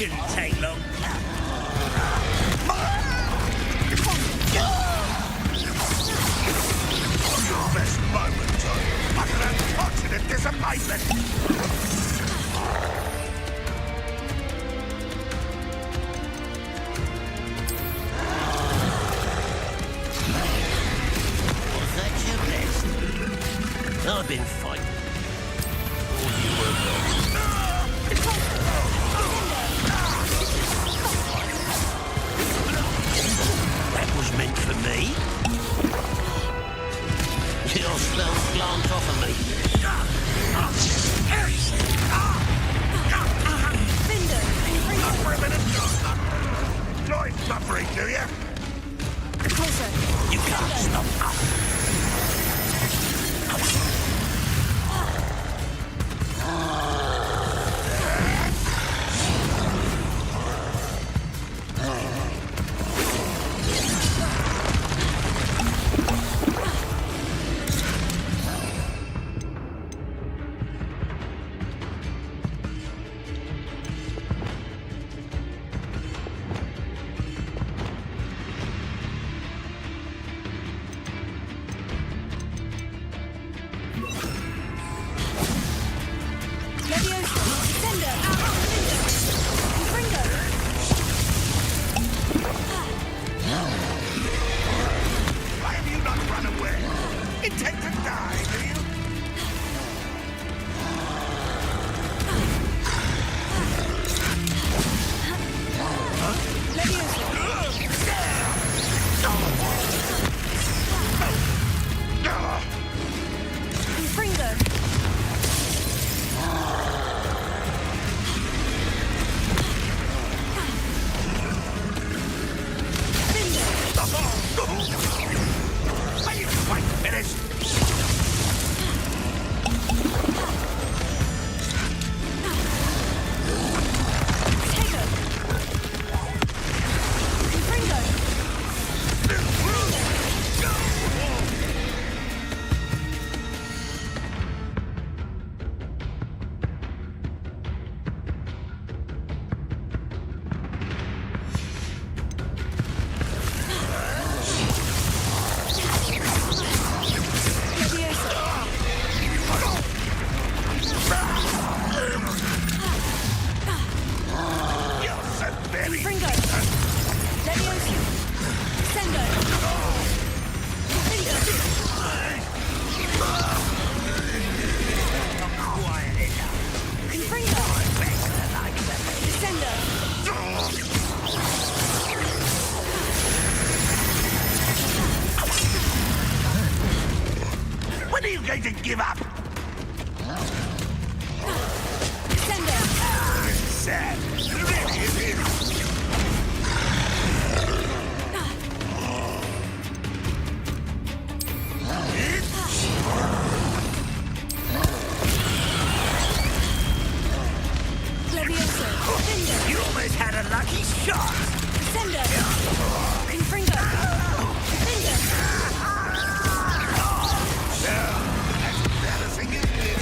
shouldn't take long. Your best moment, John. Utter unfortunate disappointment. Was that your best? I've been fighting. All you were That was meant for me. Your spells glance off of me. Cinder, Not for a minute, John. Lloyd suffering, do you? closer. You can't stop us. Why have you not run away? Intend to die, do you? Are you quite finished? You're so very... Quiet enough. When are you going to give up? This is sad. It really is. You almost had a lucky shot. That's embarrassing, isn't it?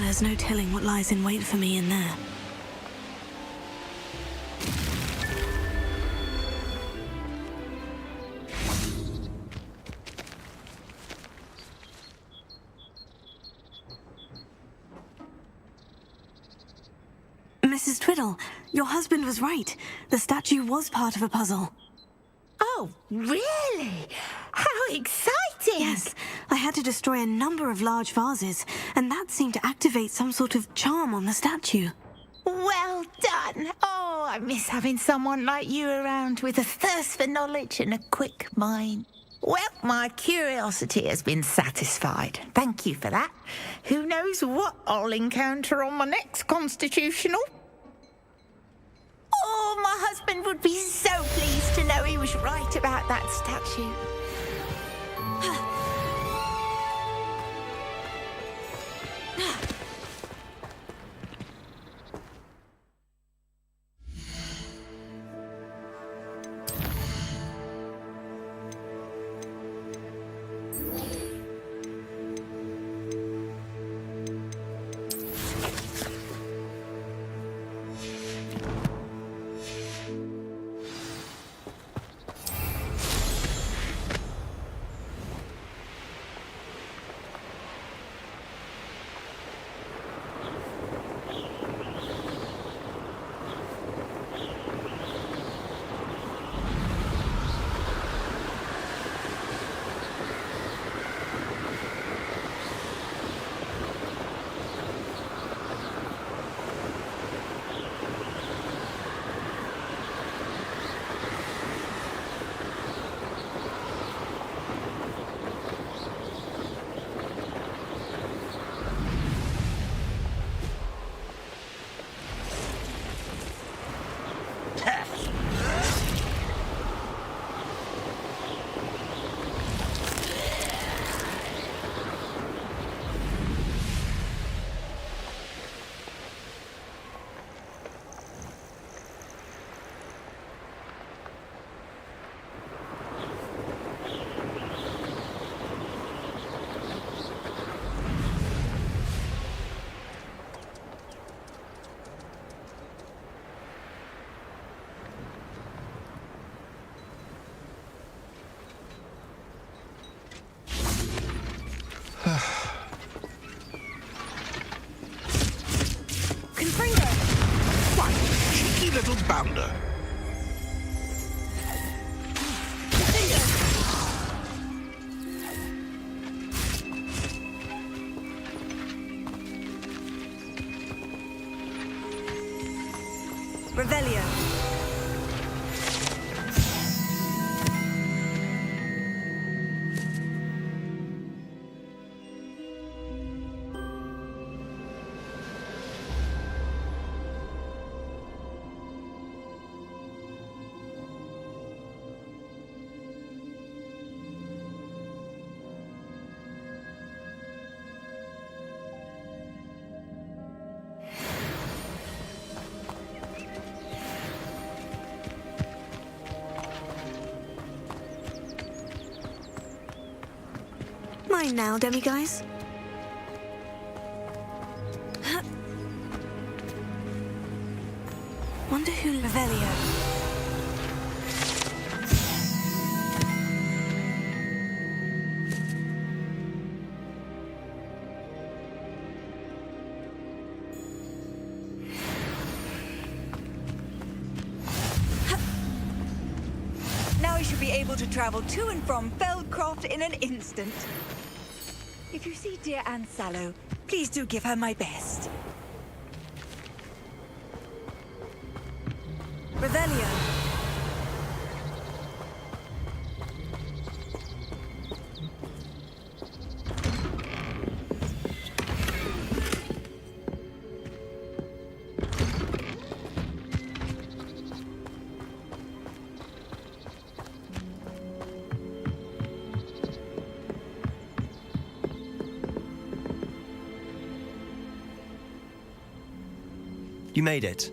There's no telling what lies in wait for me in there. Mrs. Twiddle, your husband was right. The statue was part of a puzzle. Oh, really? How exciting! Yes, I had to destroy a number of large vases, and that seemed to activate some sort of charm on the statue. Well done. Oh, I miss having someone like you around with a thirst for knowledge and a quick mind. Well, my curiosity has been satisfied. Thank you for that. Who knows what I'll encounter on my next constitutional? Oh, my husband would be so pleased to know he was right about that statue. Why, cheeky little bounder. Revelio. Mine now, demiguise. Wonder who Revelio. Now we should be able to travel to and from Feldcroft in an instant. If you see dear Anne Sallow, please do give her my best. Revelio. You made it.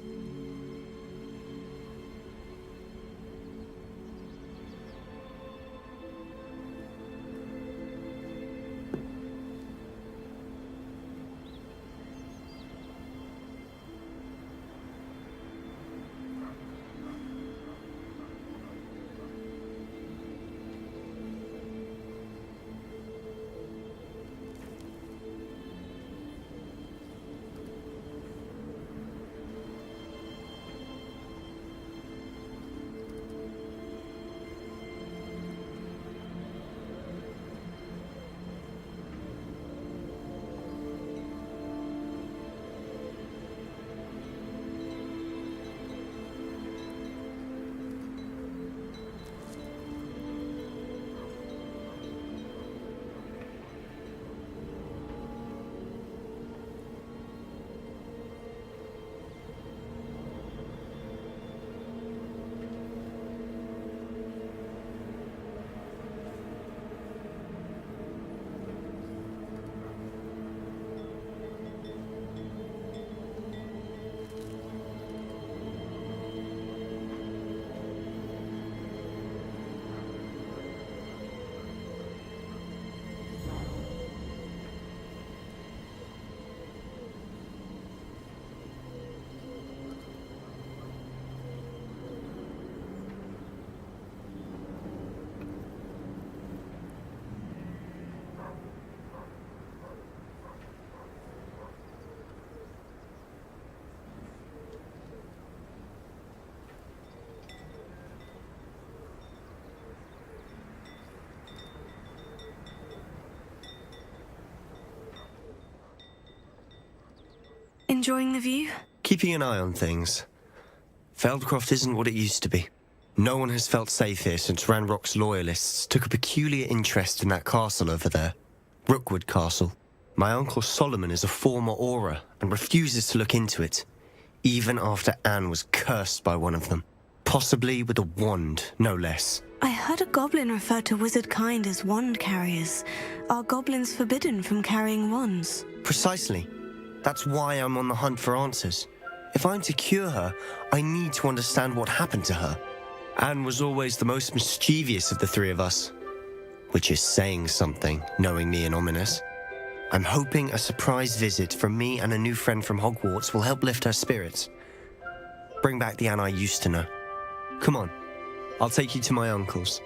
Enjoying the view? Keeping an eye on things. Feldcroft isn't what it used to be. No one has felt safe here since Ranrock's loyalists took a peculiar interest in that castle over there. Rookwood Castle. My uncle Solomon is a former Auror and refuses to look into it, even after Anne was cursed by one of them. Possibly with a wand, no less. I heard a goblin refer to wizard kind as wand carriers. Are goblins forbidden from carrying wands? Precisely. That's why I'm on the hunt for answers. If I'm to cure her, I need to understand what happened to her. Anne was always the most mischievous of the three of us. Which is saying something, knowing me and Ominous. I'm hoping a surprise visit from me and a new friend from Hogwarts will help lift her spirits. Bring back the Anne I used to know. Come on, I'll take you to my uncle's.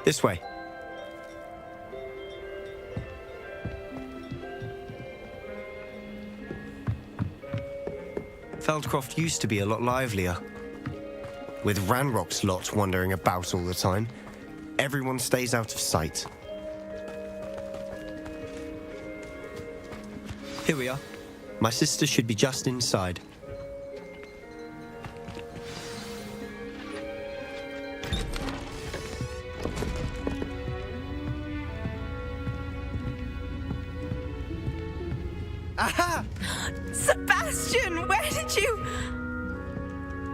This way. Feldcroft used to be a lot livelier. With Ranrock's lot wandering about all the time, everyone stays out of sight. Here we are. My sister should be just inside. Aha! Sebastian, where did you...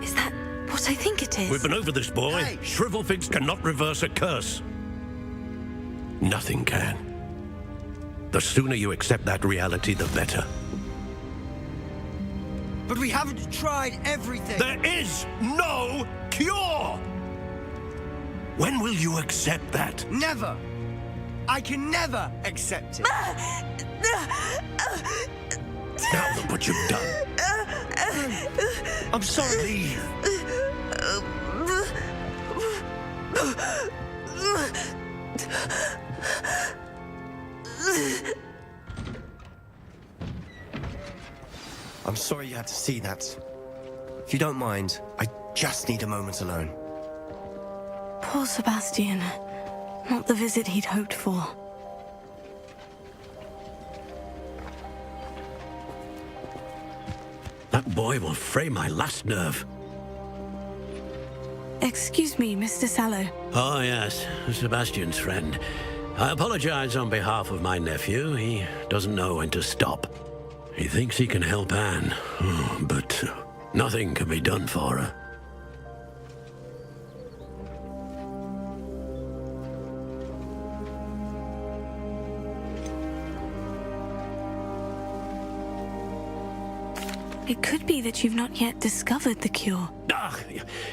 Is that what I think it is? We've been over this, boy. Hey. Shrivelfigs cannot reverse a curse. Nothing can. The sooner you accept that reality, the better. But we haven't tried everything! There is no cure! When will you accept that? Never! I can never accept it! Now look what you've done. I'm sorry. Leave. I'm sorry you had to see that. If you don't mind, I just need a moment alone. Poor Sebastian. Not the visit he'd hoped for. That boy will fray my last nerve. Excuse me, Mr. Sallow. Oh, yes, Sebastian's friend. I apologize on behalf of my nephew. He doesn't know when to stop. He thinks he can help Anne, but nothing can be done for her. It could be that you've not yet discovered the cure. Ah,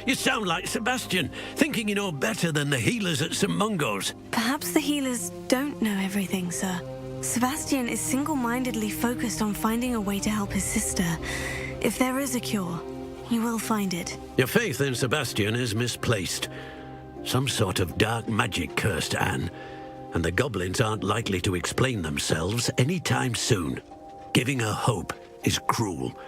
you sound like Sebastian, thinking you know better than the healers at St. Mungo's. Perhaps the healers don't know everything, sir. Sebastian is single-mindedly focused on finding a way to help his sister. If there is a cure, he will find it. Your faith in Sebastian is misplaced. Some sort of dark magic cursed Anne, and the goblins aren't likely to explain themselves anytime soon. Giving her hope is cruel.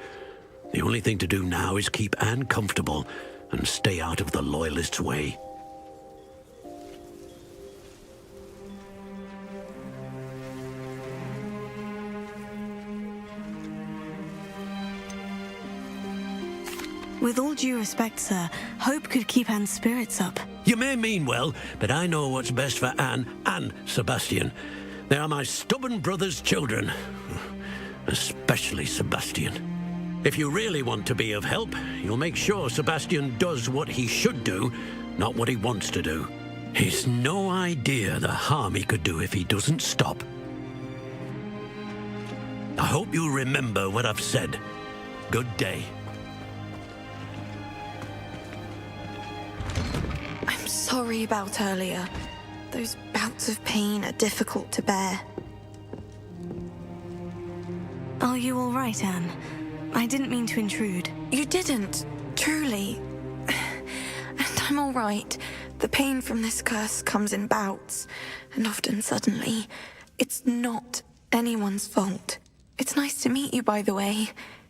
The only thing to do now is keep Anne comfortable and stay out of the Loyalists' way. With all due respect, sir, hope could keep Anne's spirits up. You may mean well, but I know what's best for Anne and Sebastian. They are my stubborn brother's children. Especially Sebastian. If you really want to be of help, you'll make sure Sebastian does what he should do, not what he wants to do. He's no idea the harm he could do if he doesn't stop. I hope you remember what I've said. Good day. I'm sorry about earlier. Those bouts of pain are difficult to bear. Are you all right, Anne? I didn't mean to intrude. You didn't, truly. And I'm all right. The pain from this curse comes in bouts, and often suddenly. It's not anyone's fault. It's nice to meet you, by the way.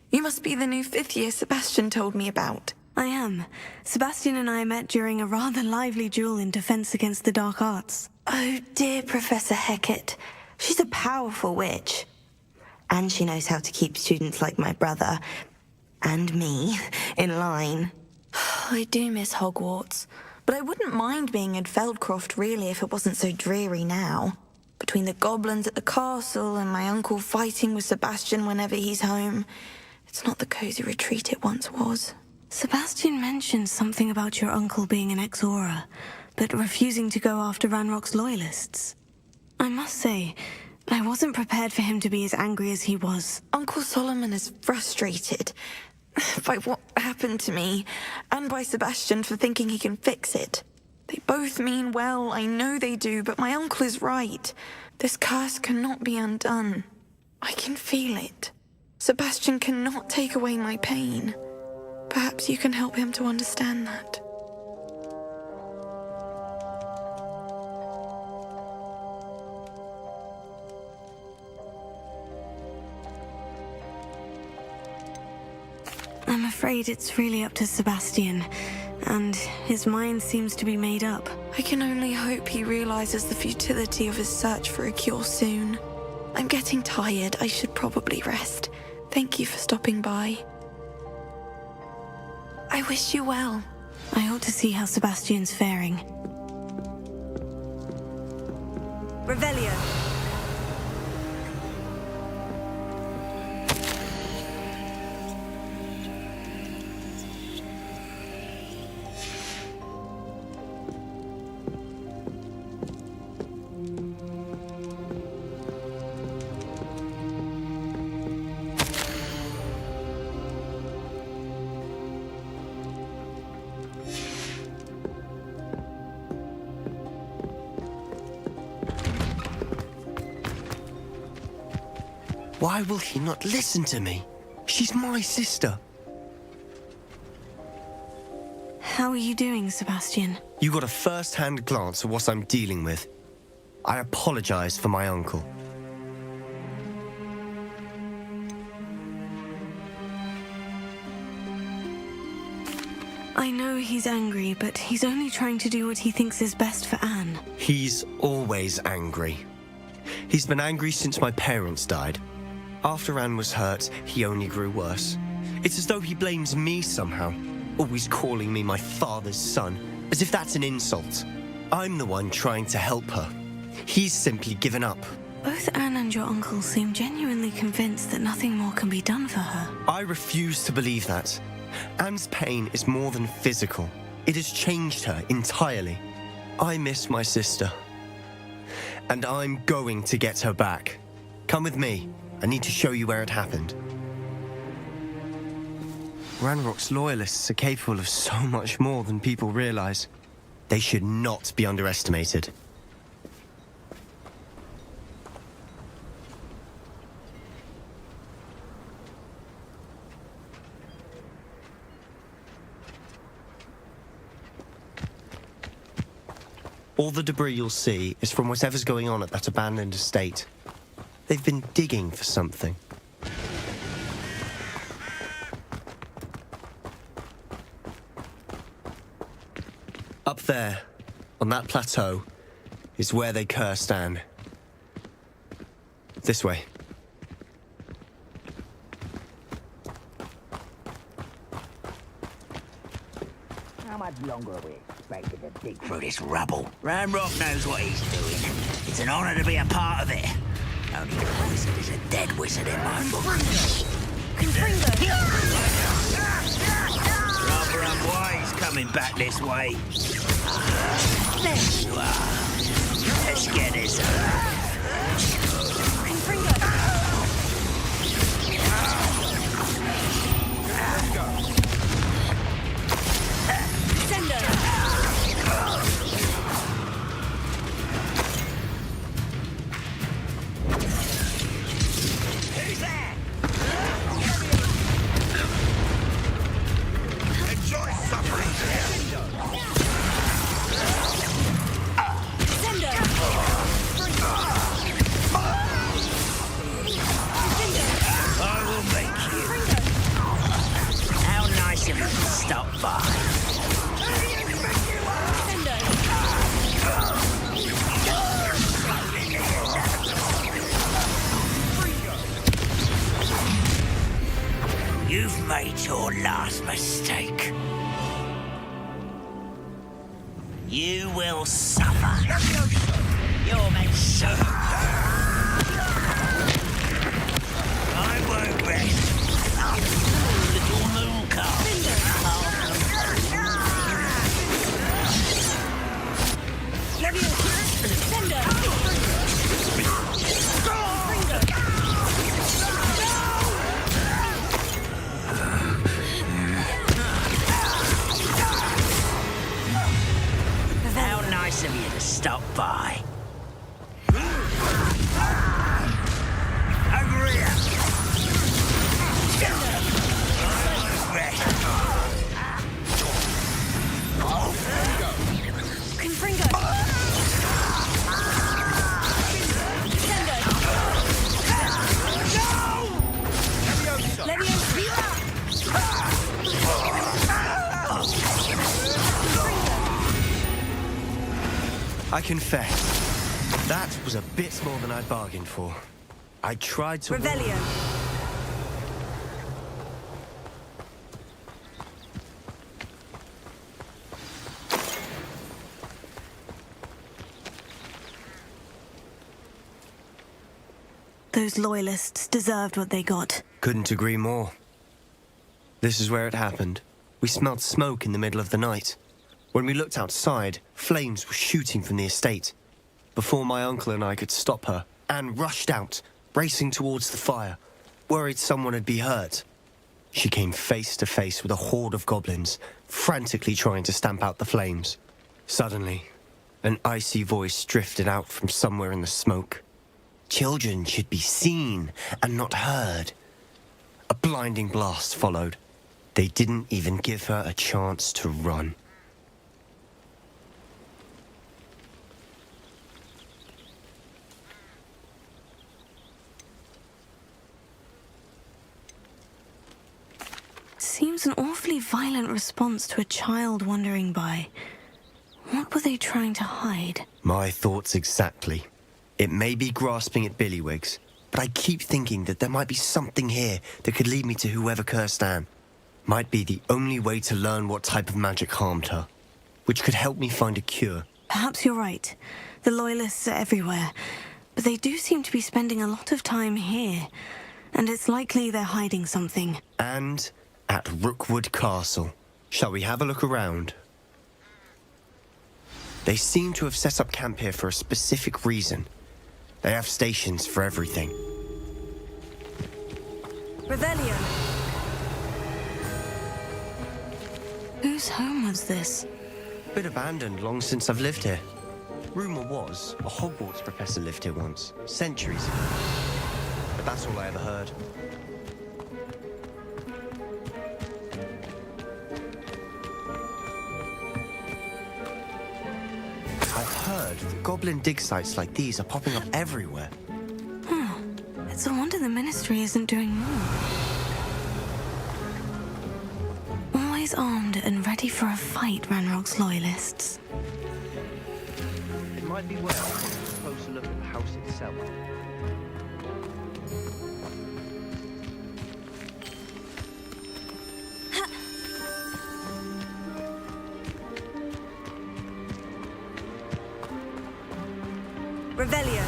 You must be the new 5th year Sebastian told me about. I am. Sebastian and I met during a rather lively duel in defense against the dark arts. Oh dear, Professor Hecat. She's a powerful witch. And she knows how to keep students like my brother, and me, in line. I do miss Hogwarts, but I wouldn't mind being in Feldcroft really if it wasn't so dreary now. Between the goblins at the castle and my uncle fighting with Sebastian whenever he's home, it's not the cozy retreat it once was. Sebastian mentioned something about your uncle being an ex-Auror, but refusing to go after Ranrock's loyalists. I must say, I wasn't prepared for him to be as angry as he was. Uncle Solomon is frustrated by what happened to me, and by Sebastian for thinking he can fix it. They both mean well, I know they do, but my uncle is right. This curse cannot be undone. I can feel it. Sebastian cannot take away my pain. Perhaps you can help him to understand that. I'm afraid it's really up to Sebastian, and his mind seems to be made up. I can only hope he realizes the futility of his search for a cure soon. I'm getting tired. I should probably rest. Thank you for stopping by. I wish you well. I ought to see how Sebastian's faring. Revelio. Why will he not listen to me? She's my sister. How are you doing, Sebastian? You got a first-hand glance at what I'm dealing with. I apologize for my uncle. I know he's angry, but he's only trying to do what he thinks is best for Anne. He's always angry. He's been angry since my parents died. After Anne was hurt, he only grew worse. It's as though he blames me somehow, always calling me my father's son, as if that's an insult. I'm the one trying to help her. He's simply given up. Both Anne and your uncle seem genuinely convinced that nothing more can be done for her. I refuse to believe that. Anne's pain is more than physical. It has changed her entirely. I miss my sister. And I'm going to get her back. Come with me. I need to show you where it happened. Ranrock's loyalists are capable of so much more than people realize. They should not be underestimated. All the debris you'll see is from whatever's going on at that abandoned estate. They've been digging for something. Up there, on that plateau, is where they cursed Anne. This way. How much longer are we expected to dig through this rubble? Ranrock knows what he's doing. It's an honor to be a part of it. Only the wizard is a dead wizard in my book. Rather unwise coming back this way. There you are. Let's get this over. made your last mistake. You will suffer. You're meant to. I won't rest. Little moon calf. How nice of you to stop by. Over here. I confess, that was a bit more than I bargained for. I tried to... Revelio. Those loyalists deserved what they got. Couldn't agree more. This is where it happened. We smelled smoke in the middle of the night. When we looked outside, flames were shooting from the estate. Before my uncle and I could stop her, Anne rushed out, racing towards the fire, worried someone had been hurt. She came face to face with a horde of goblins, frantically trying to stamp out the flames. Suddenly, an icy voice drifted out from somewhere in the smoke. Children should be seen and not heard. A blinding blast followed. They didn't even give her a chance to run. Seems an awfully violent response to a child wandering by. What were they trying to hide? My thoughts exactly. It may be grasping at Billywigs, but I keep thinking that there might be something here that could lead me to whoever cursed Anne. Might be the only way to learn what type of magic harmed her, which could help me find a cure. Perhaps you're right. The Loyalists are everywhere, but they do seem to be spending a lot of time here, and it's likely they're hiding something. And at Rookwood Castle. Shall we have a look around? They seem to have set up camp here for a specific reason. They have stations for everything. Revelio. Whose home was this? Been abandoned long since I've lived here. Rumour was, a Hogwarts professor lived here once, centuries ago. But that's all I ever heard. I've heard that goblin dig sites like these are popping up everywhere. It's a wonder the Ministry isn't doing more. Always armed and ready for a fight, Ranrock's Loyalists. It might be worth a closer look at the house itself. Revelio.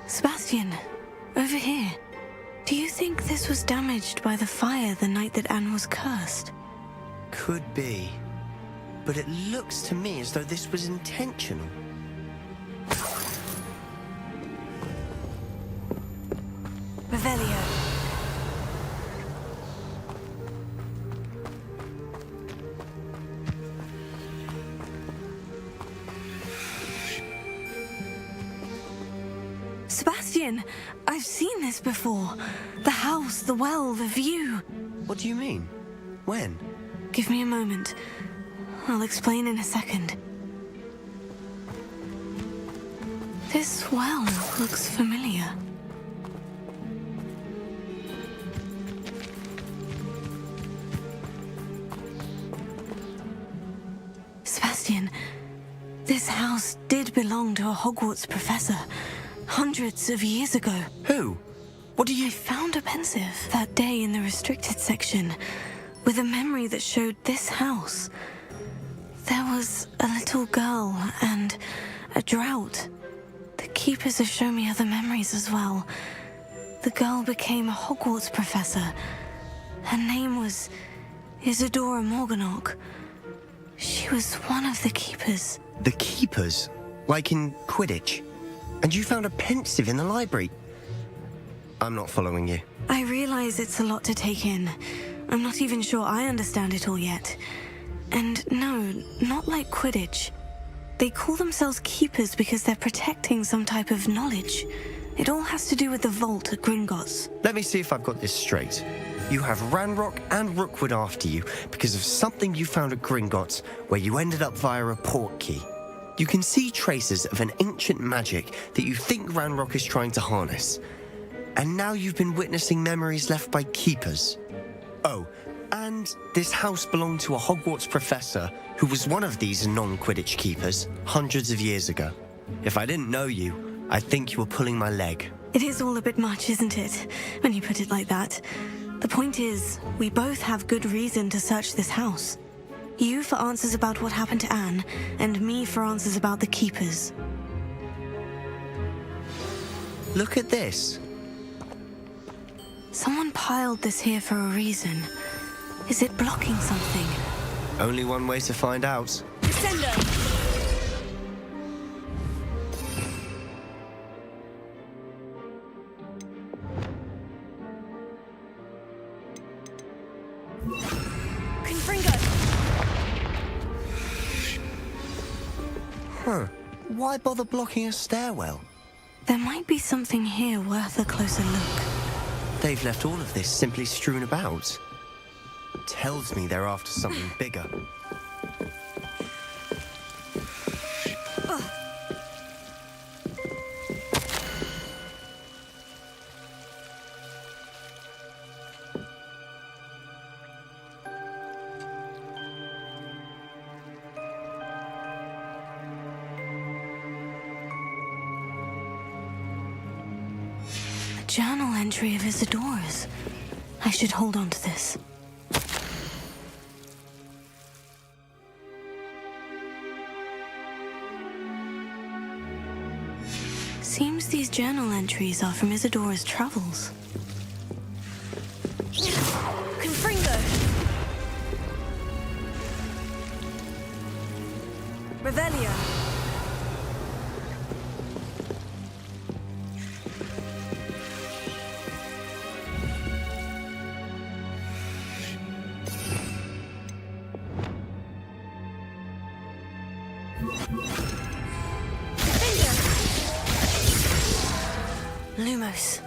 Sebastian, over here. Do you think this was damaged by the fire the night that Anne was cursed? Could be. But it looks to me as though this was intentional. Revelio. Sebastian, I've seen this before. The house, the well, the view. What do you mean? When? Give me a moment. I'll explain in a second. This well looks familiar. Sebastian, this house did belong to a Hogwarts professor hundreds of years ago. Who? What do you... I found a pensive that day in the restricted section with a memory that showed this house. There was a little girl and a drought. The keepers have shown me other memories as well. The girl became a Hogwarts professor. Her name was Isadora Morganach. She was one of the keepers. The keepers? Like in Quidditch? And you found a pensive in the library? I'm not following you. I realize it's a lot to take in. I'm not even sure I understand it all yet. And no, not like Quidditch. They call themselves keepers because they're protecting some type of knowledge. It all has to do with the vault at Gringotts. Let me see if I've got this straight. You have Ranrock and Rookwood after you because of something you found at Gringotts where you ended up via a portkey. You can see traces of an ancient magic that you think Ranrock is trying to harness. And now you've been witnessing memories left by keepers. Oh, and this house belonged to a Hogwarts professor who was one of these non-Quidditch keepers hundreds of years ago. If I didn't know you, I'd think you were pulling my leg. It is all a bit much, isn't it, when you put it like that? The point is, we both have good reason to search this house. You for answers about what happened to Anne, and me for answers about the keepers. Look at this. Someone piled this here for a reason. Is it blocking something? Only one way to find out. Huh. Why bother blocking a stairwell? There might be something here worth a closer look. They've left all of this simply strewn about. Tells me they're after something bigger. Journal entry of Isadora's. I should hold on to this. Seems these journal entries are from Isadora's travels. Confringo! Revelio! Lumos.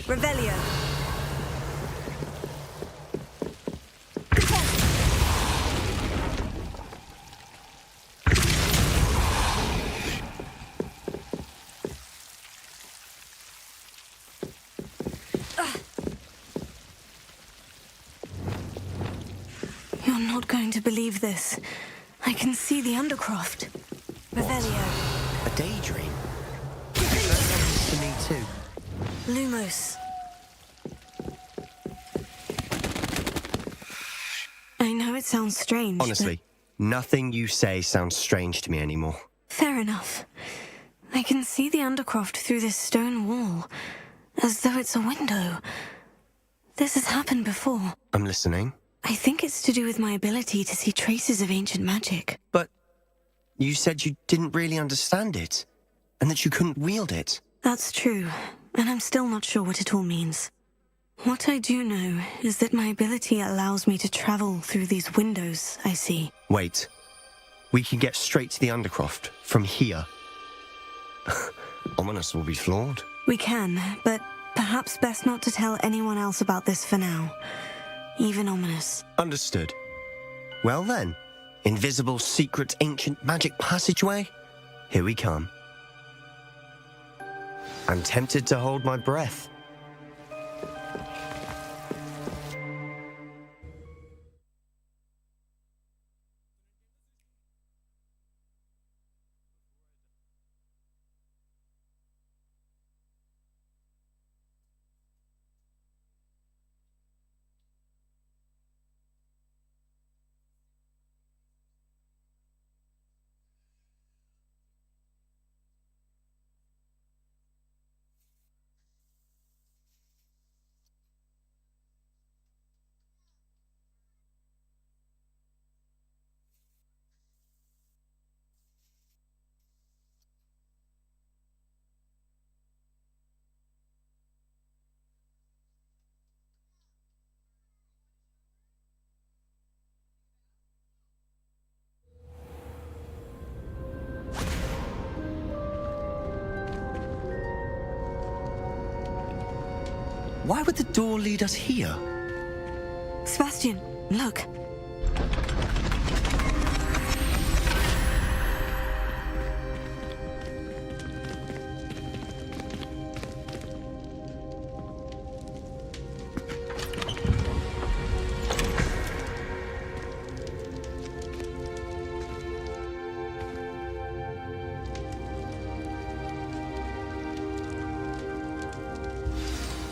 Revelio. You're not going to believe this. I can see the Undercroft. Revelio. A daydream? That happens to me too. Lumos. I know it sounds strange. Honestly, nothing you say sounds strange to me anymore. Fair enough. I can see the Undercroft through this stone wall, as though it's a window. This has happened before. I'm listening. I think it's to do with my ability to see traces of ancient magic. But you said you didn't really understand it, and that you couldn't wield it. That's true, and I'm still not sure what it all means. What I do know is that my ability allows me to travel through these windows I see. Wait. We can get straight to the Undercroft from here. Ominous will be flawed. We can, but perhaps best not to tell anyone else about this for now. Even Ominous. Understood. Well then, invisible, secret, ancient magic passageway? Here we come. I'm tempted to hold my breath. Why would the door lead us here? Sebastian, look.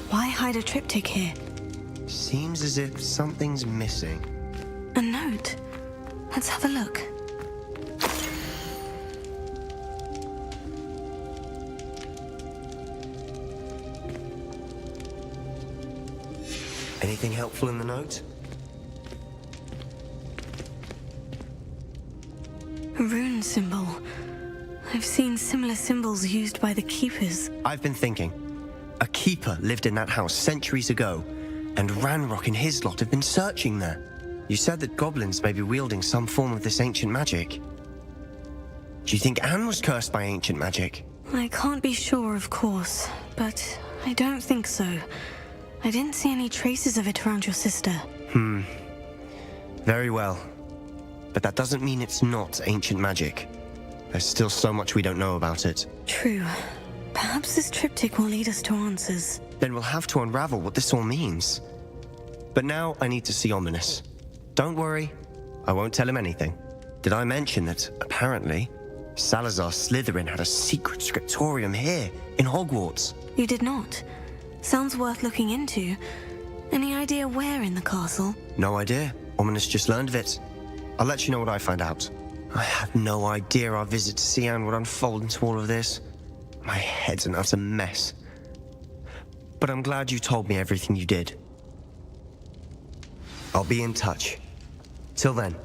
Why hide a triptych here? Seems as if something's missing. A note. Let's have a look. Anything helpful in the note? A rune symbol. I've seen similar symbols used by the Keepers. I've been thinking. A keeper lived in that house centuries ago, and Ranrock and his lot have been searching there. You said that goblins may be wielding some form of this ancient magic. Do you think Anne was cursed by ancient magic? I can't be sure, of course, but I don't think so. I didn't see any traces of it around your sister. Very well. But that doesn't mean it's not ancient magic. There's still so much we don't know about it. True. Perhaps this triptych will lead us to answers. Then we'll have to unravel what this all means. But now I need to see Ominous. Don't worry, I won't tell him anything. Did I mention that, apparently, Salazar Slytherin had a secret scriptorium here, in Hogwarts? You did not. Sounds worth looking into. Any idea where in the castle? No idea. Ominous just learned of it. I'll let you know what I find out. I had no idea our visit to Cian would unfold into all of this. My head's an utter mess. But I'm glad you told me everything you did. I'll be in touch. Till then.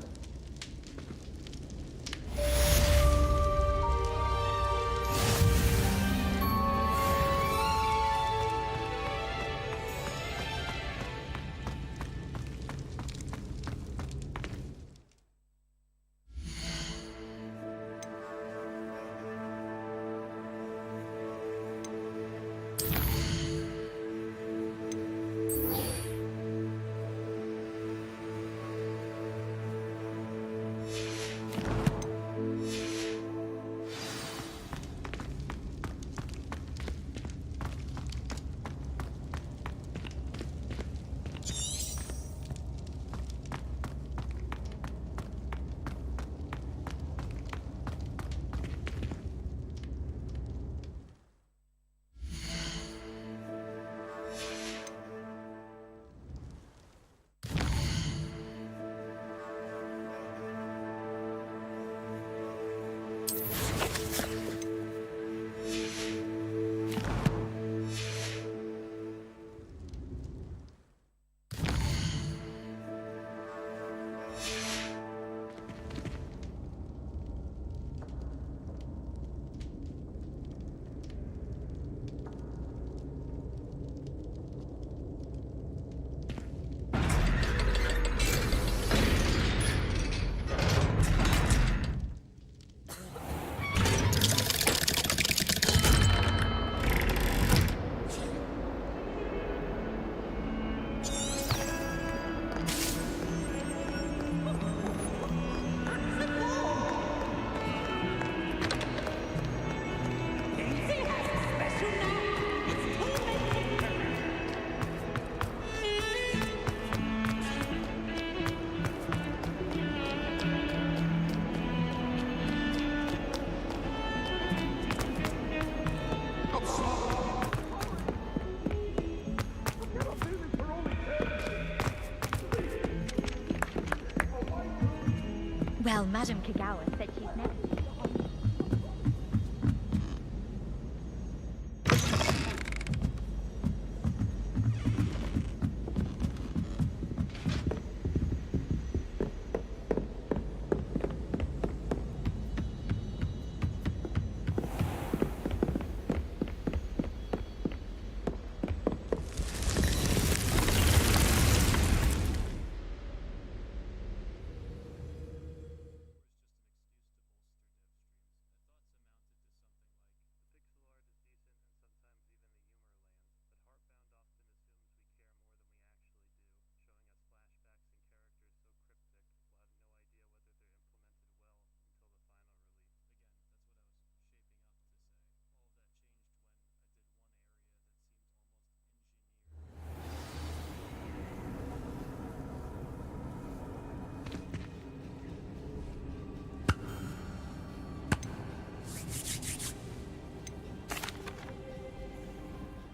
Well, Madame Kagawa said she's never seen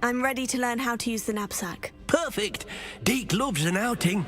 I'm ready to learn how to use the knapsack. Perfect. Deke loves an outing.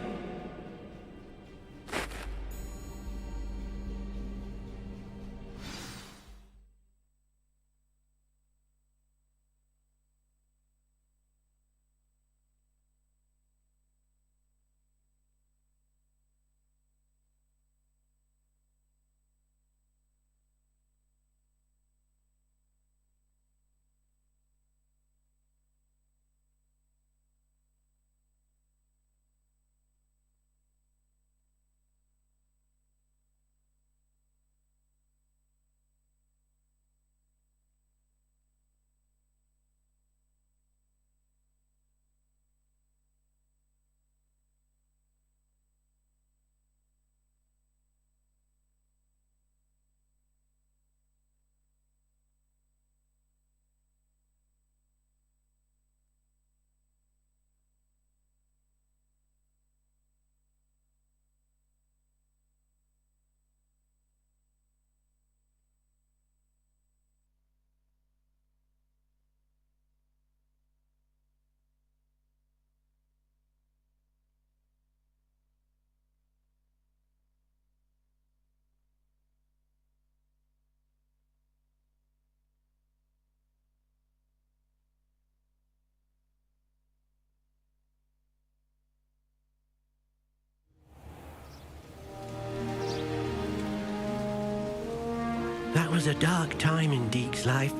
That was a dark time in Deke's life.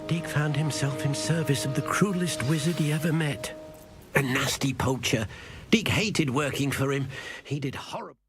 Deke found himself in service of the cruelest wizard he ever met. A nasty poacher. Deke hated working for him. He did horrible.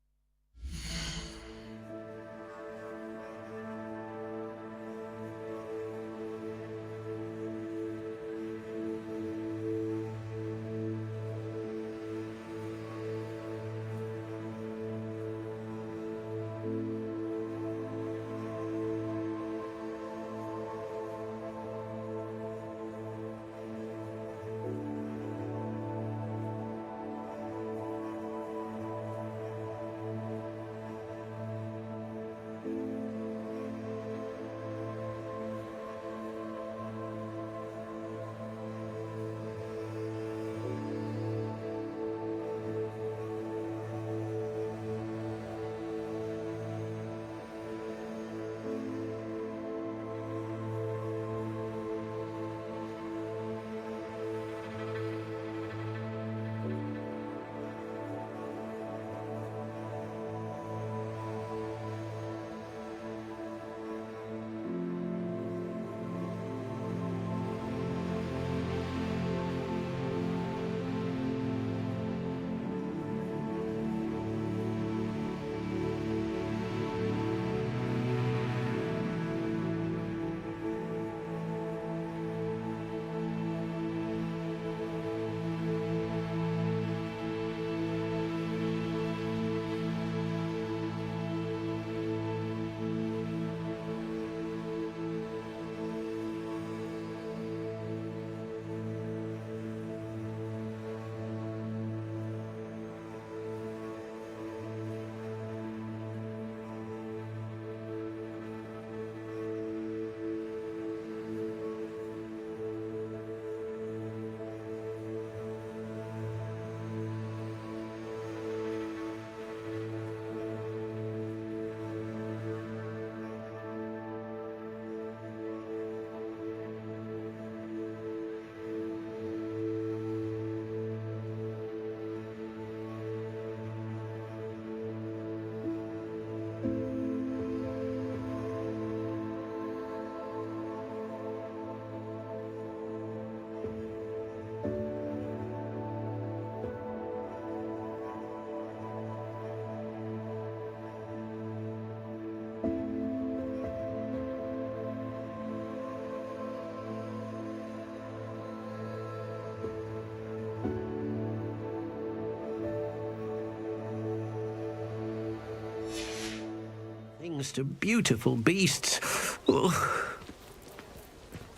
comes to beautiful beasts. Oh.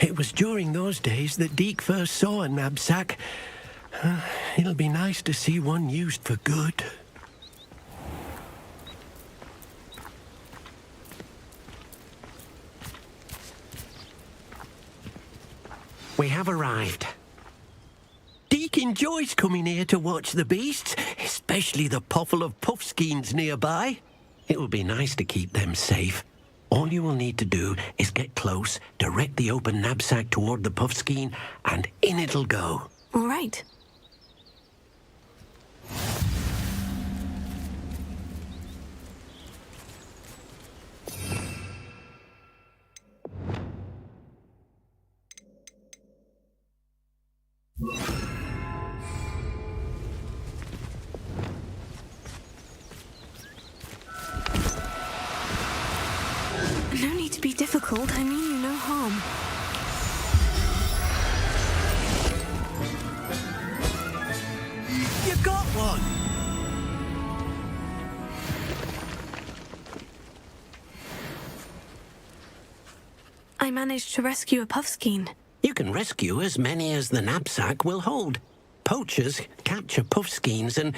It was during those days that Deke first saw a knapsack. It'll be nice to see one used for good. We have arrived. Deke enjoys coming here to watch the beasts, especially the puffle of puffskeins nearby. It will be nice to keep them safe. All you will need to do is get close, direct the open knapsack toward the puffskein, and in it'll go. All right. No need to be difficult. I mean you no harm. You got one! I managed to rescue a puffskein. You can rescue as many as the knapsack will hold. Poachers capture puffskeins and,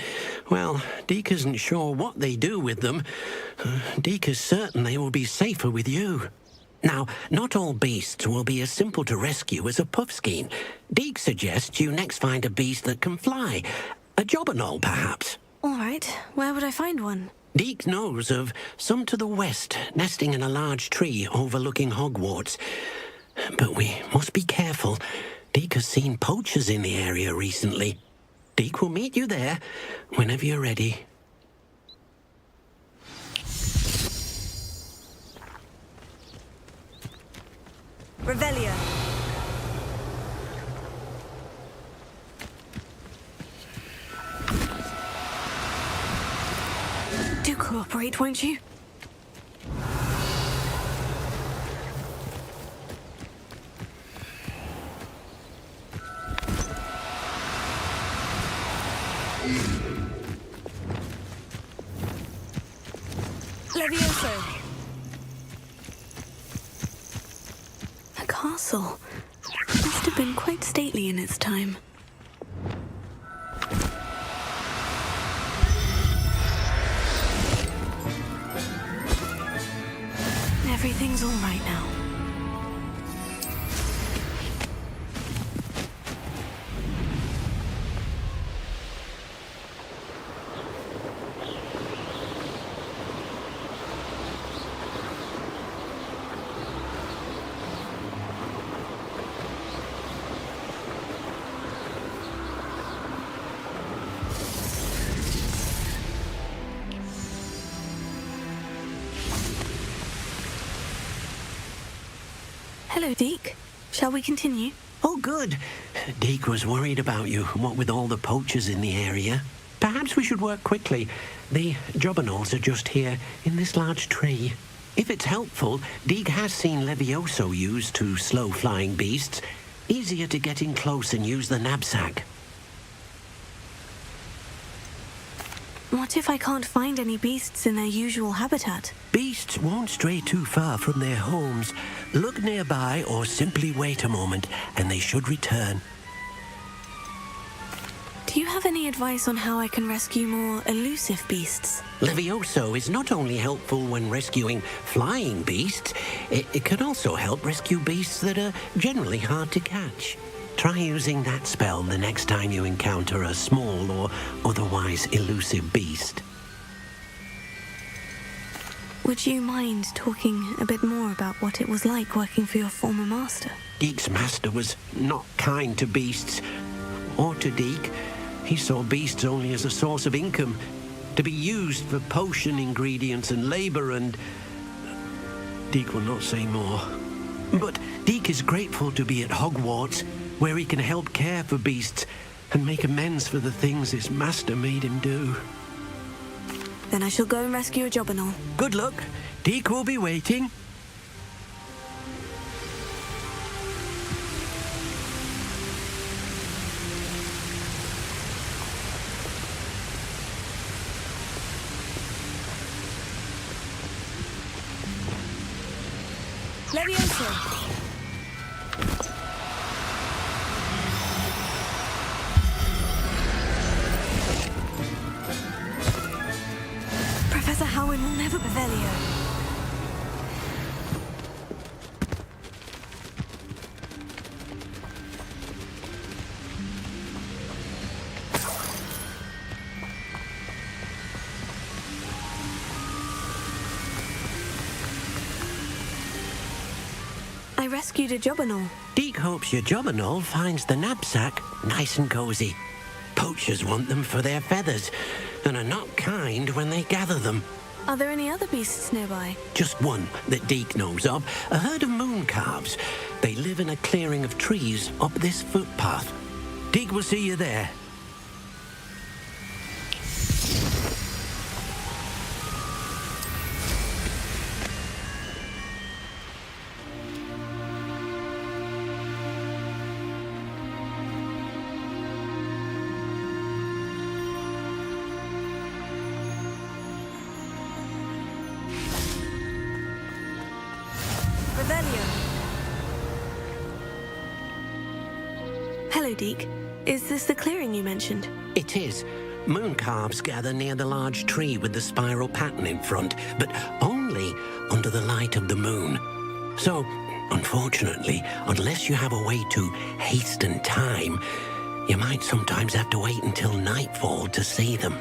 well, Deke isn't sure what they do with them. Deke is certain they will be safer with you. Now, not all beasts will be as simple to rescue as a puffskein. Deke suggests you next find a beast that can fly. A jobberknoll, perhaps. All right. Where would I find one? Deke knows of some to the west, nesting in a large tree overlooking Hogwarts. But we must be careful. Deke has seen poachers in the area recently. Deke will meet you there whenever you're ready. Revelia. Do cooperate, won't you? Levioso. A castle. Must have been quite stately in its time. Everything's all right now. Hello, Deke. Shall we continue? Oh, good. Deke was worried about you, what with all the poachers in the area. Perhaps we should work quickly. The jobberknolls are just here, in this large tree. If it's helpful, Deke has seen Levioso used to slow flying beasts. Easier to get in close and use the knapsack. What if I can't find any beasts in their usual habitat? Beasts won't stray too far from their homes. Look nearby or simply wait a moment, and they should return. Do you have any advice on how I can rescue more elusive beasts? Levioso is not only helpful when rescuing flying beasts, it can also help rescue beasts that are generally hard to catch. Try using that spell the next time you encounter a small or otherwise elusive beast. Would you mind talking a bit more about what it was like working for your former master? Deke's master was not kind to beasts, or to Deke. He saw beasts only as a source of income, to be used for potion ingredients and labor, and Deke will not say more. But Deke is grateful to be at Hogwarts, where he can help care for beasts and make amends for the things his master made him do. Then I shall go and rescue a jobberknoll. Good luck. Deke will be waiting. Levioso! Professor Howard will never Revelio. I rescued a Jobberknoll. Deke hopes your Jobberknoll finds the knapsack nice and cozy. Poachers want them for their feathers, and are not kind when they gather them. Are there any other beasts nearby? Just one that Deke knows of, a herd of moon calves. They live in a clearing of trees up this footpath. Deke will see you there. Hello, Deke. Is this the clearing you mentioned? It is. Moon calves gather near the large tree with the spiral pattern in front, but only under the light of the moon. So, unfortunately, unless you have a way to hasten time, you might sometimes have to wait until nightfall to see them.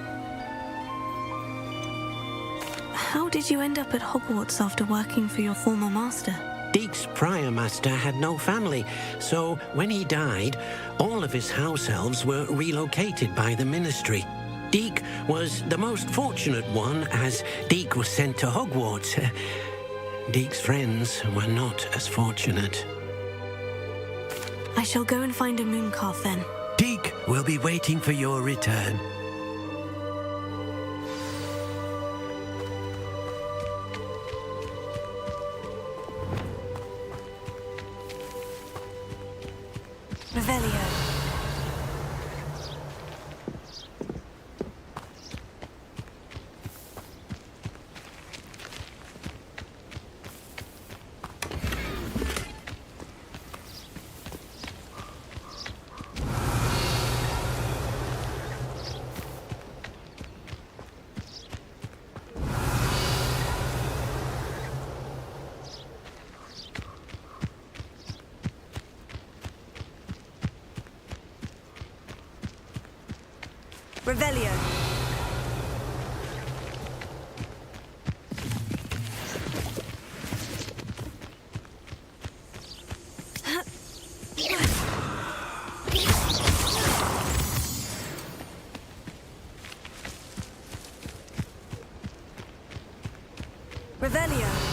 How did you end up at Hogwarts after working for your former master? Deke's prior master had no family, so when he died, all of his house elves were relocated by the ministry. Deke was the most fortunate one, as Deke was sent to Hogwarts. Deke's friends were not as fortunate. I shall go and find a mooncalf then. Deke will be waiting for your return. Revelio. Revelio. Revelio.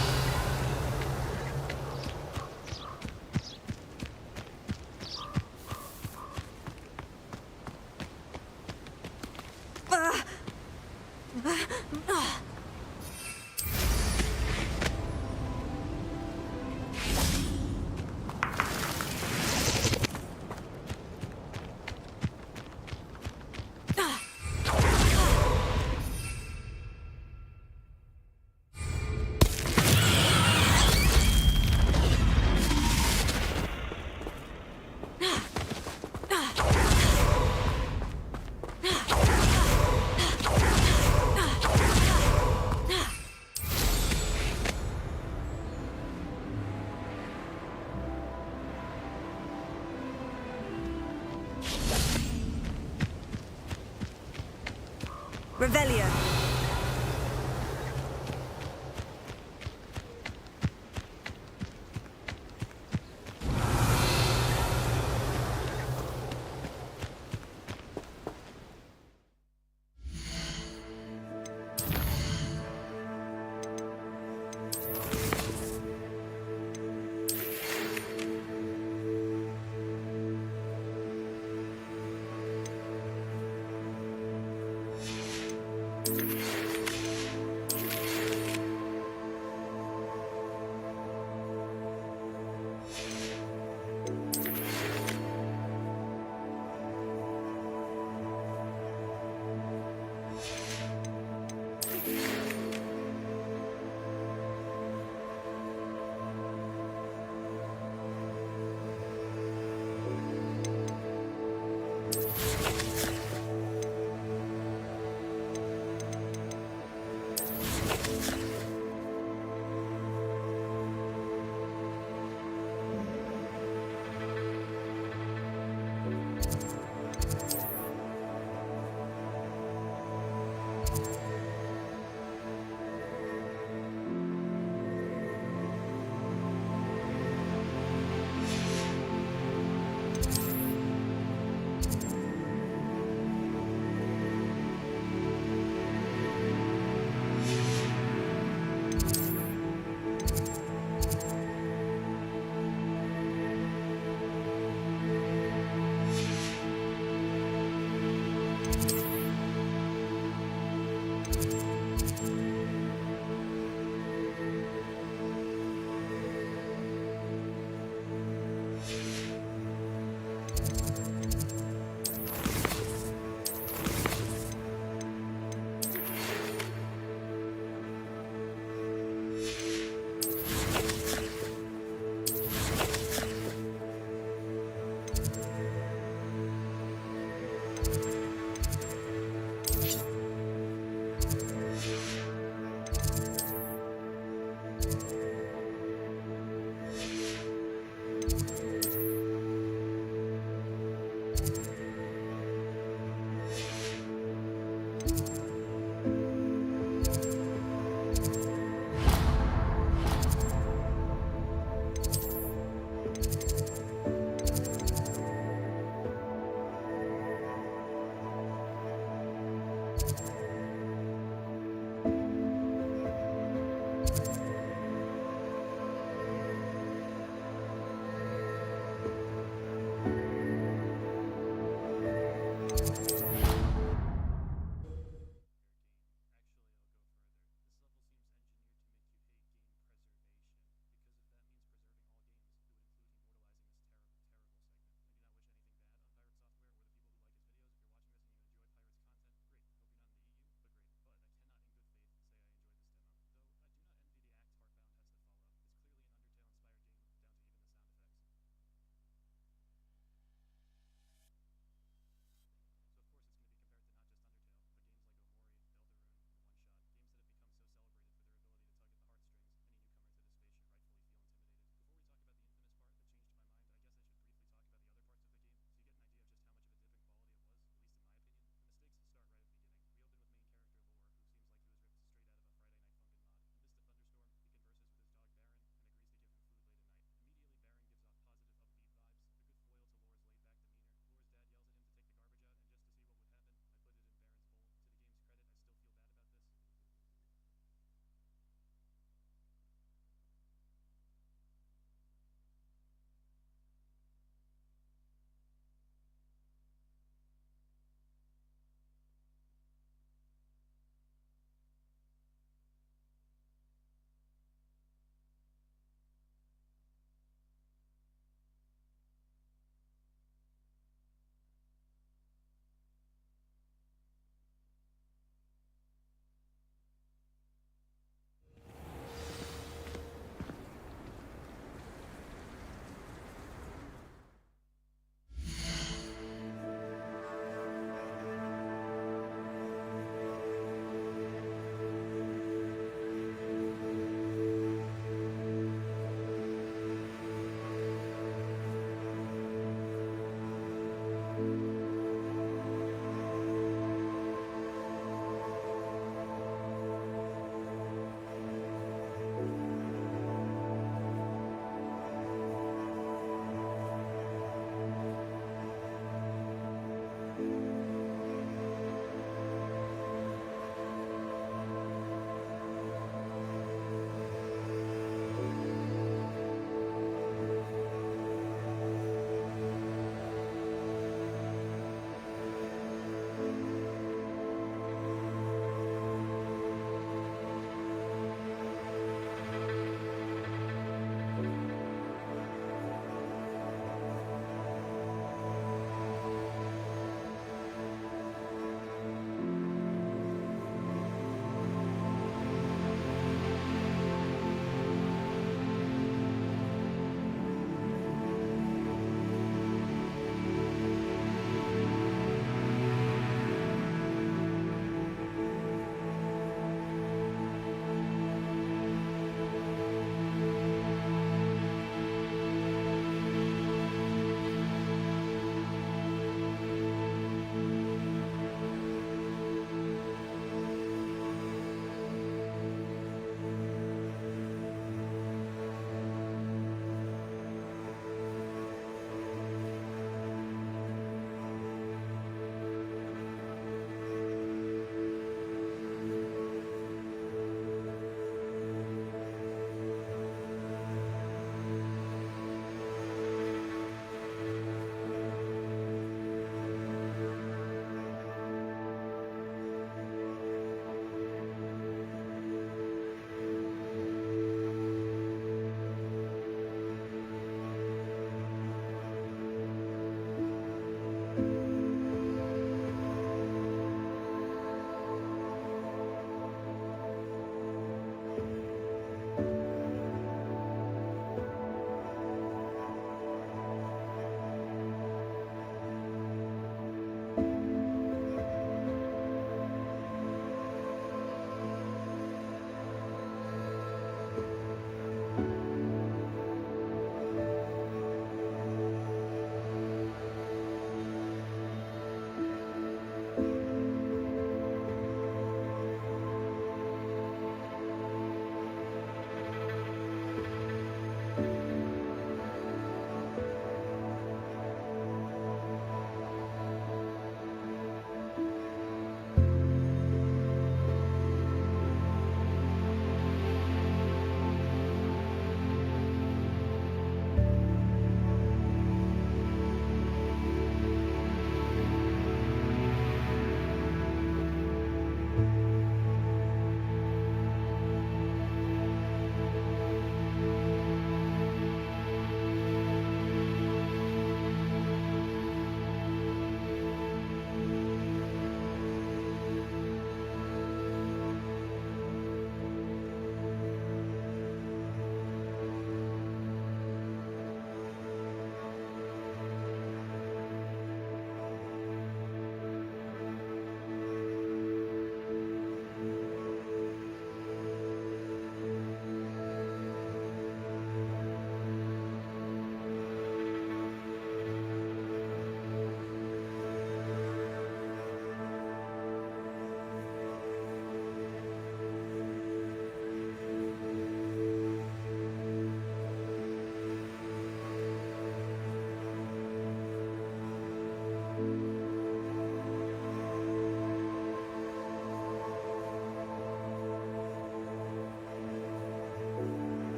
Revelio.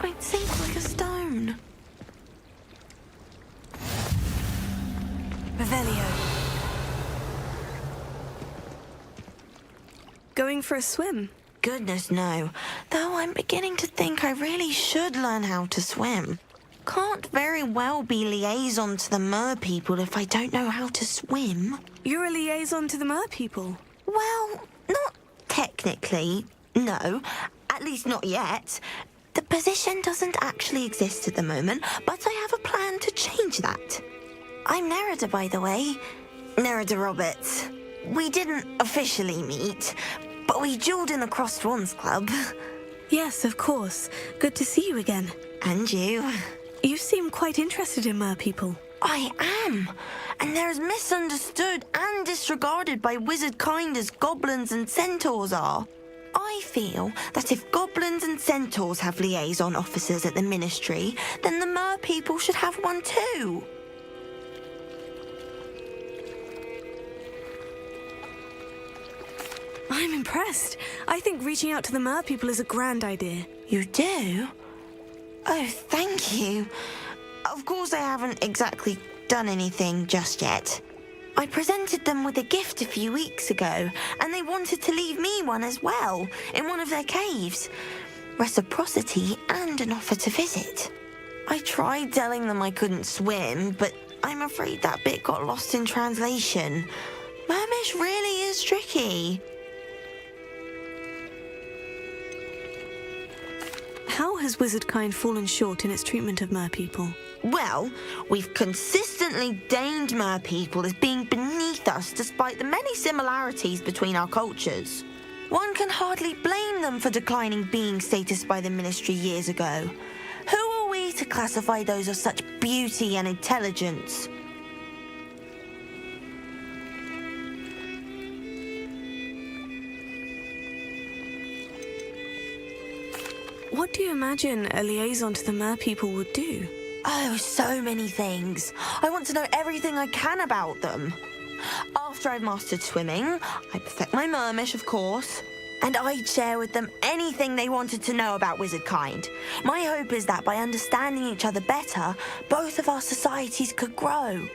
I'd sink like a stone. Revelio. Going for a swim? Goodness, no. Though I'm beginning to think I really should learn how to swim. Can't very well be liaison to the mer people if I don't know how to swim. You're a liaison to the mer people? Well, not technically, no. At least not yet. The position doesn't actually exist at the moment, but I have a plan to change that. I'm Nerida, by the way. Nerida Roberts. We didn't officially meet, but we duelled in the Crossed Wands Club. Yes, of course. Good to see you again. And you. You seem quite interested in mer people. I am. And they're as misunderstood and disregarded by wizard kind as goblins and centaurs are. I feel that if goblins and centaurs have liaison officers at the ministry, then the mer people should have one too. I'm impressed. I think reaching out to the mer people is a grand idea. You do? Oh, thank you. Of course I haven't exactly done anything just yet. I presented them with a gift a few weeks ago, and they wanted to leave me one as well, in one of their caves. Reciprocity and an offer to visit. I tried telling them I couldn't swim, but I'm afraid that bit got lost in translation. Mermish really is tricky. How has wizard kind fallen short in its treatment of mer people? Well, we've consistently deigned mer people as being beneath us despite the many similarities between our cultures. One can hardly blame them for declining being status by the ministry years ago. Who are we to classify those of such beauty and intelligence? What do you imagine a liaison to the mer people would do? Oh, so many things. I want to know everything I can about them. After I've mastered swimming, I perfect my mermish, of course, and I'd share with them anything they wanted to know about wizard kind. My hope is that by understanding each other better, both of our societies could grow.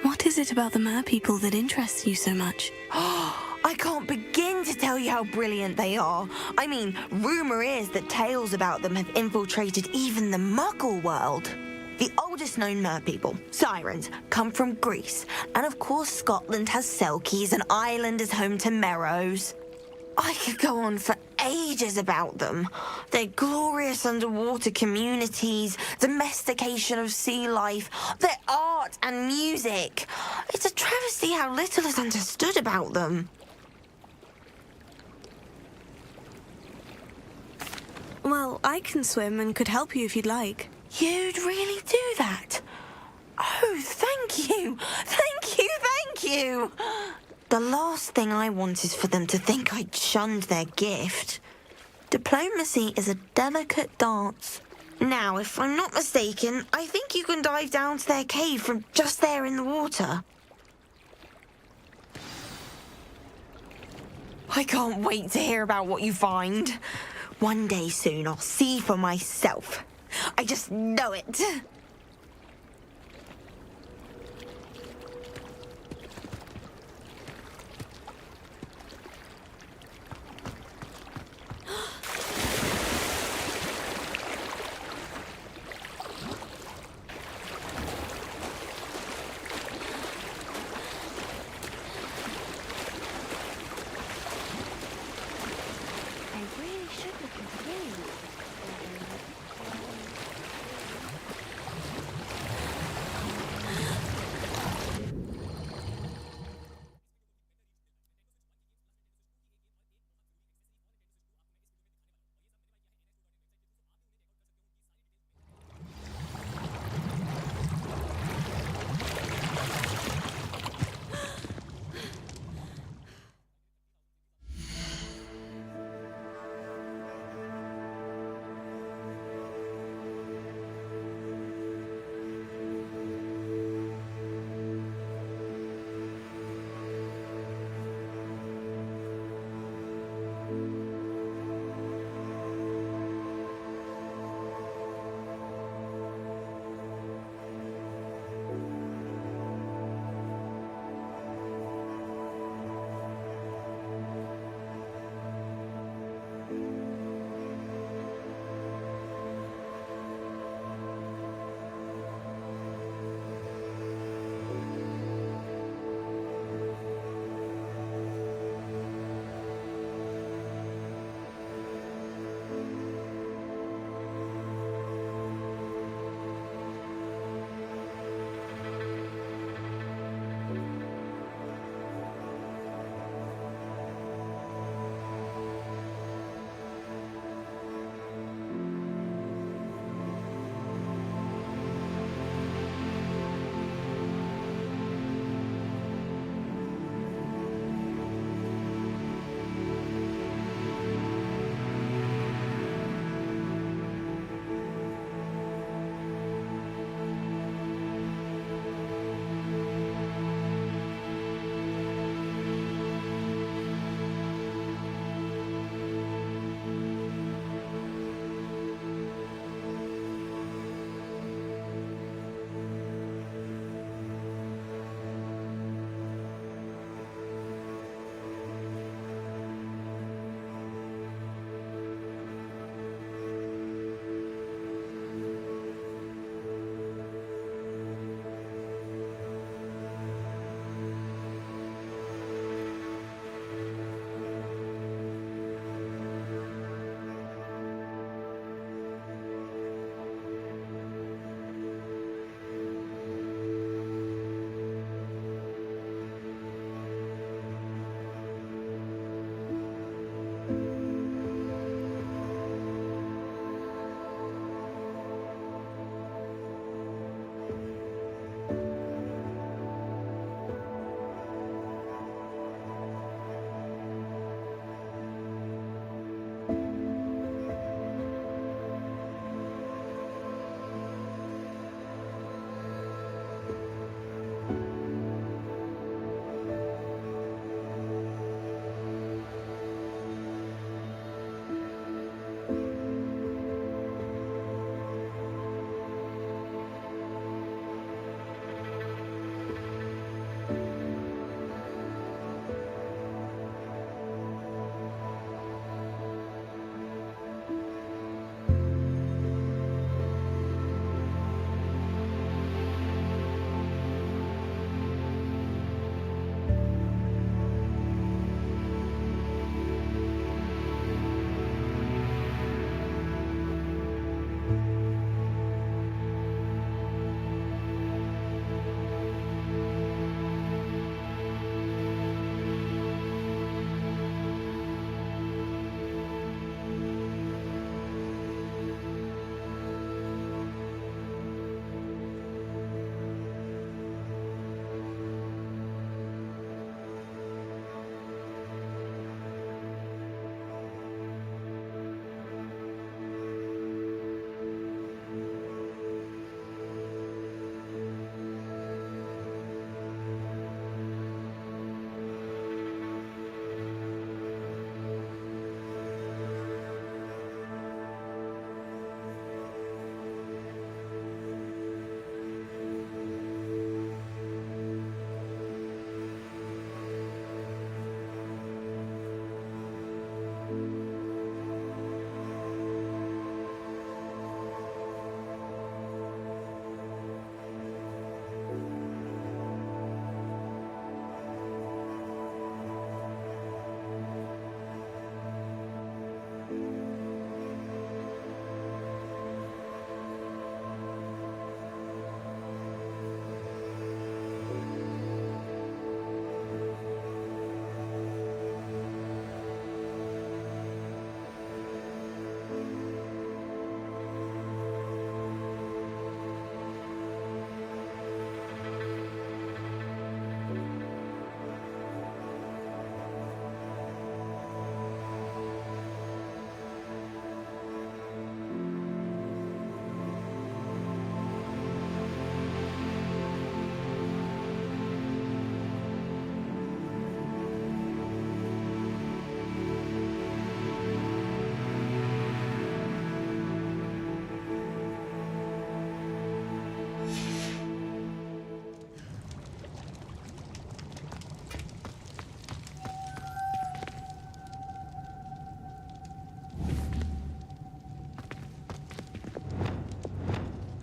What is it about the mer people that interests you so much? I can't begin to tell you how brilliant they are. I mean, rumour is that tales about them have infiltrated even the Muggle world. The oldest known mer people, sirens, come from Greece. And of course Scotland has Selkies and Ireland is home to Merrows. I could go on for ages about them. Their glorious underwater communities, domestication of sea life, their art and music. It's a travesty how little is understood about them. Well, I can swim and could help you if you'd like. You'd really do that? Oh, thank you! Thank you, thank you! The last thing I want is for them to think I'd shunned their gift. Diplomacy is a delicate dance. Now, if I'm not mistaken, I think you can dive down to their cave from just there in the water. I can't wait to hear about what you find. One day soon I'll see for myself. I just know it.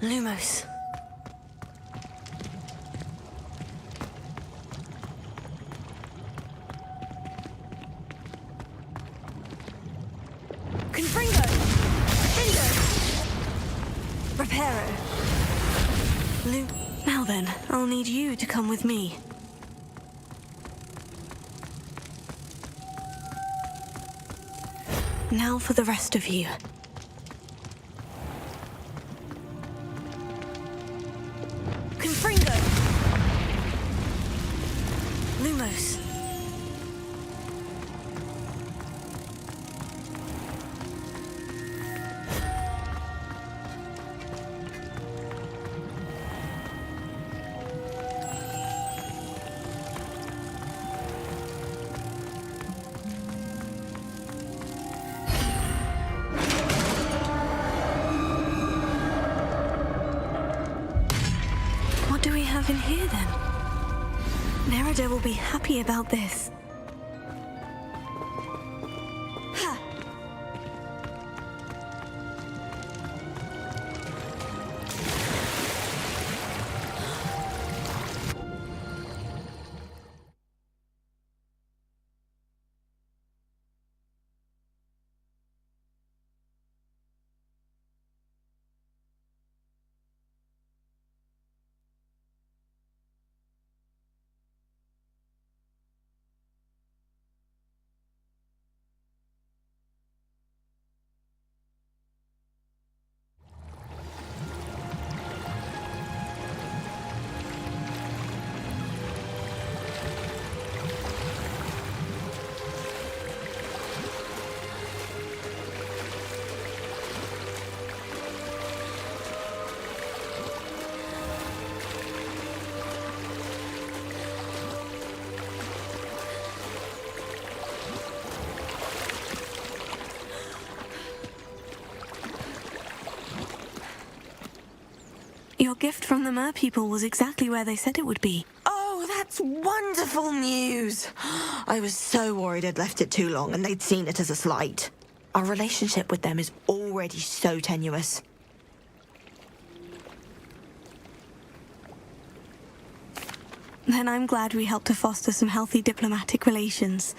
Lumos. Confringo! Findo! Reparo. Now then, I'll need you to come with me. Now for the rest of you. Confringo! Lumos. What do we have in here then? Nerida will be happy about this. Ha! Your gift from the Mer people was exactly where they said it would be. Oh, that's wonderful news! I was so worried I'd left it too long and they'd seen it as a slight. Our relationship with them is already so tenuous. Then I'm glad we helped to foster some healthy diplomatic relations.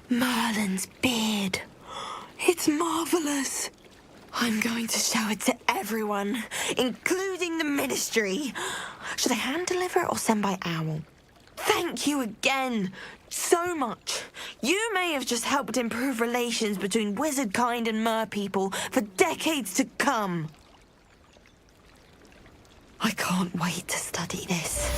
Merlin's beard. It's marvelous. I'm going to show it to everyone, including the Ministry. Should I hand deliver or send by owl? Thank you again so much. You may have just helped improve relations between wizard kind and mer people for decades to come. I can't wait to study this.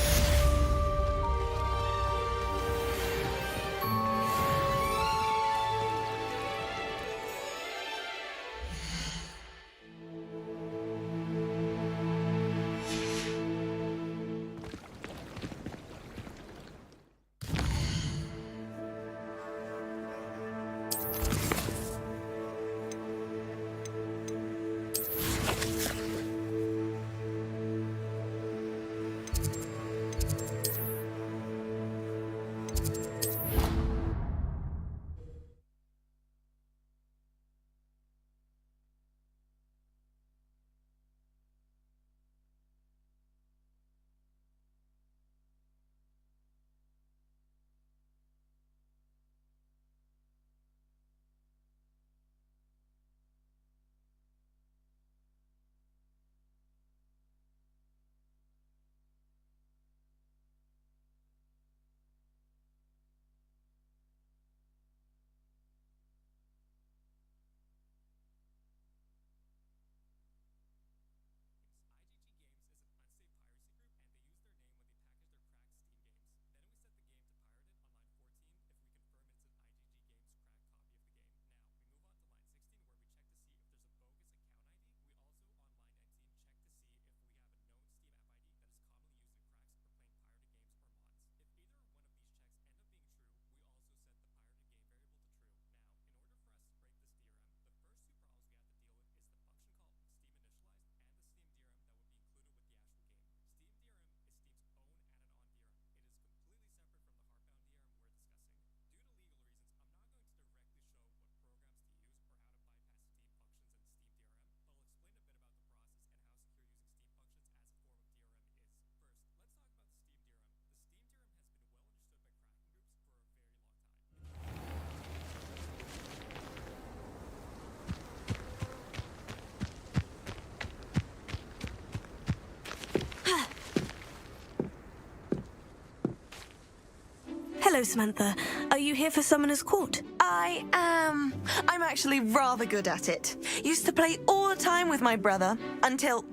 Hello, Samantha. Are you here for Summoner's Court? I am. I'm actually rather good at it. Used to play all the time with my brother until...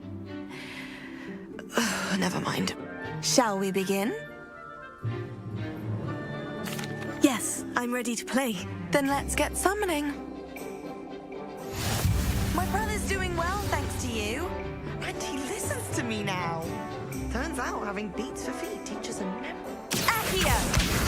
Never mind. Shall we begin? Yes, I'm ready to play. Then let's get summoning. My brother's doing well, thanks to you. And he listens to me now. Turns out having beats for feet teaches him memory. Accio!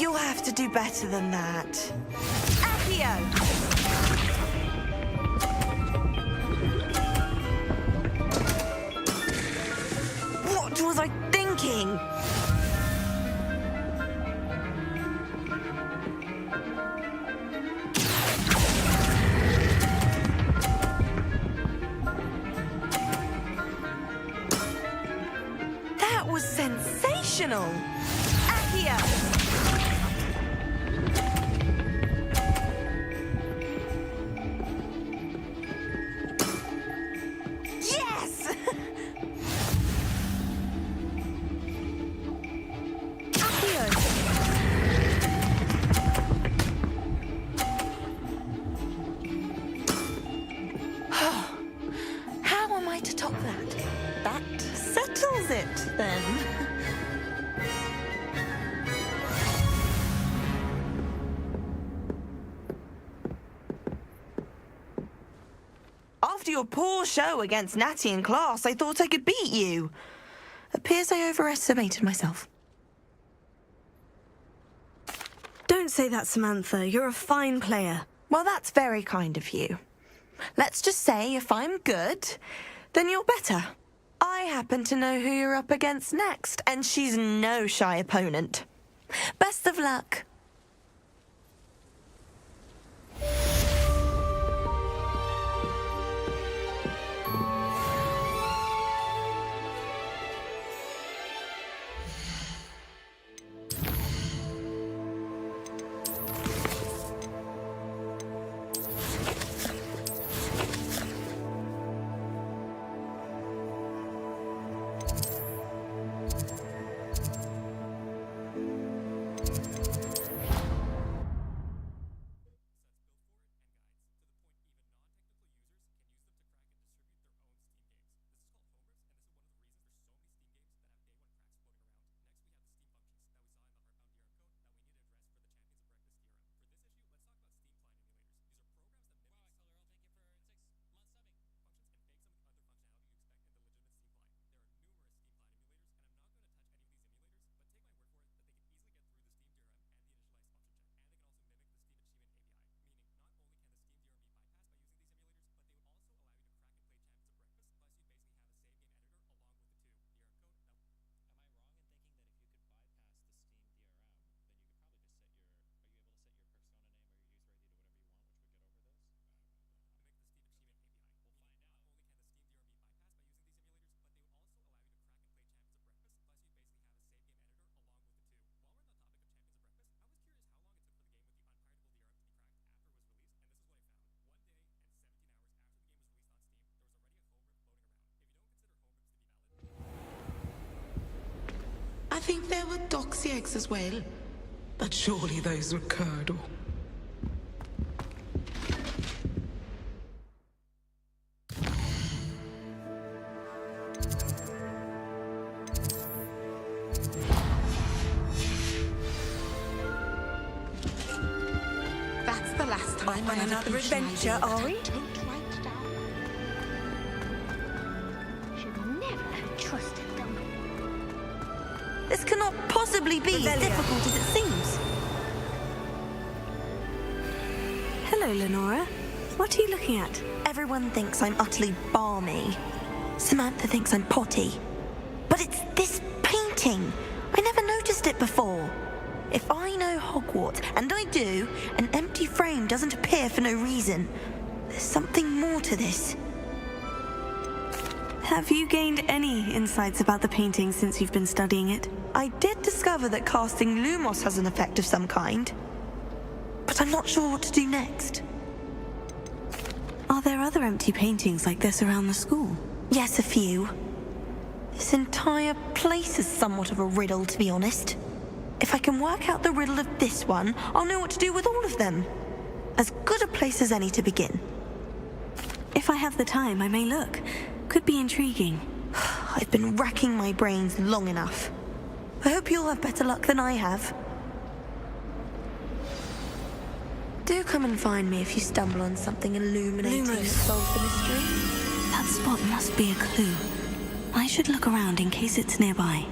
You'll have to do better than that. Accio! What was I thinking? That was sensational! Accio! Yes! How am I to top that? That settles it, then. After your poor show against Natty in class, I thought I could beat you. Appears I overestimated myself. Don't say that, Samantha. You're a fine player. Well, that's very kind of you. Let's just say if I'm good, then you're better. I happen to know who you're up against next, and she's no shy opponent. Best of luck. I think there were doxy eggs as well, but surely those were curdle. That's the last time on another adventure, are we? Should never have trusted them. This cannot possibly be as difficult as it seems. Hello, Lenora. What are you looking at? Everyone thinks I'm utterly balmy. Samantha thinks I'm potty. But it's this painting. I never noticed it before. If I know Hogwarts, and I do, an empty frame doesn't appear for no reason. There's something more to this. Have you gained any insights about the painting since you've been studying it? I did discover that casting Lumos has an effect of some kind. But I'm not sure what to do next. Are there other empty paintings like this around the school? Yes, a few. This entire place is somewhat of a riddle, to be honest. If I can work out the riddle of this one, I'll know what to do with all of them. As good a place as any to begin. If I have the time, I may look. Could be intriguing. I've been racking my brains long enough. I hope you'll have better luck than I have. Do come and find me if you stumble on something illuminating that solves the mystery. That spot must be a clue. I should look around in case it's nearby.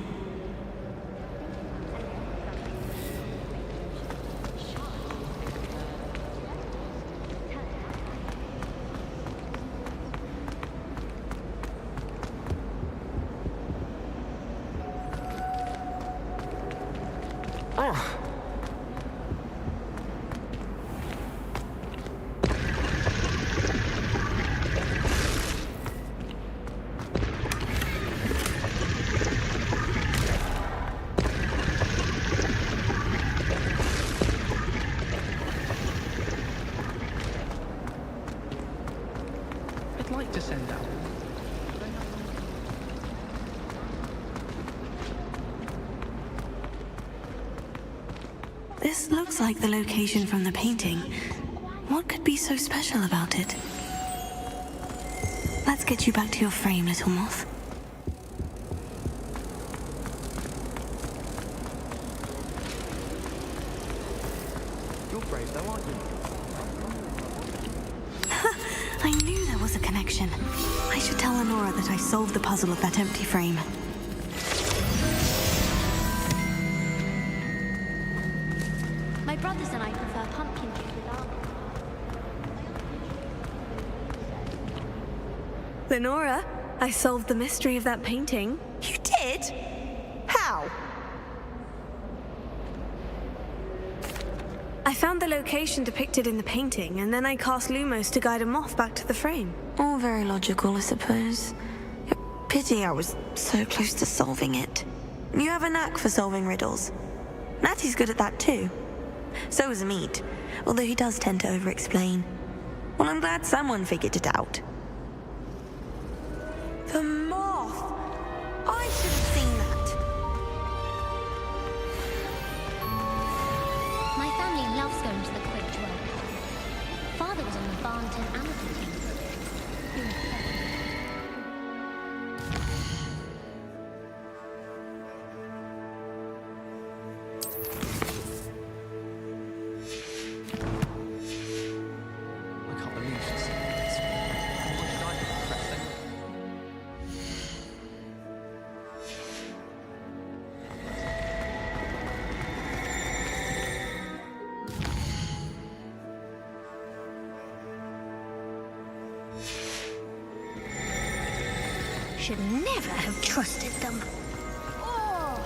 I'd like to send out. This looks like the location from the painting. What could be so special about it? Let's get you back to your frame, little moth. You're brave though, aren't you? I knew there was a connection. I should tell Lenora that I solved the puzzle of that empty frame. My brothers and I prefer pumpkin cake with almond. Lenora, I solved the mystery of that painting. You did? How? I found the location depicted in the painting, and then I cast Lumos to guide a moth back to the frame. All very logical, I suppose. Pity I was so close to solving it. You have a knack for solving riddles. Natty's good at that too. So is Amit, although he does tend to over-explain. Well, I'm glad someone figured it out. The moth! I should have seen that. My family loves going to the Quidditch World Cup. Father was on the Barnton amateur team. I can't believe she said this. What should I do? Press then? Should never have trusted them. Oh!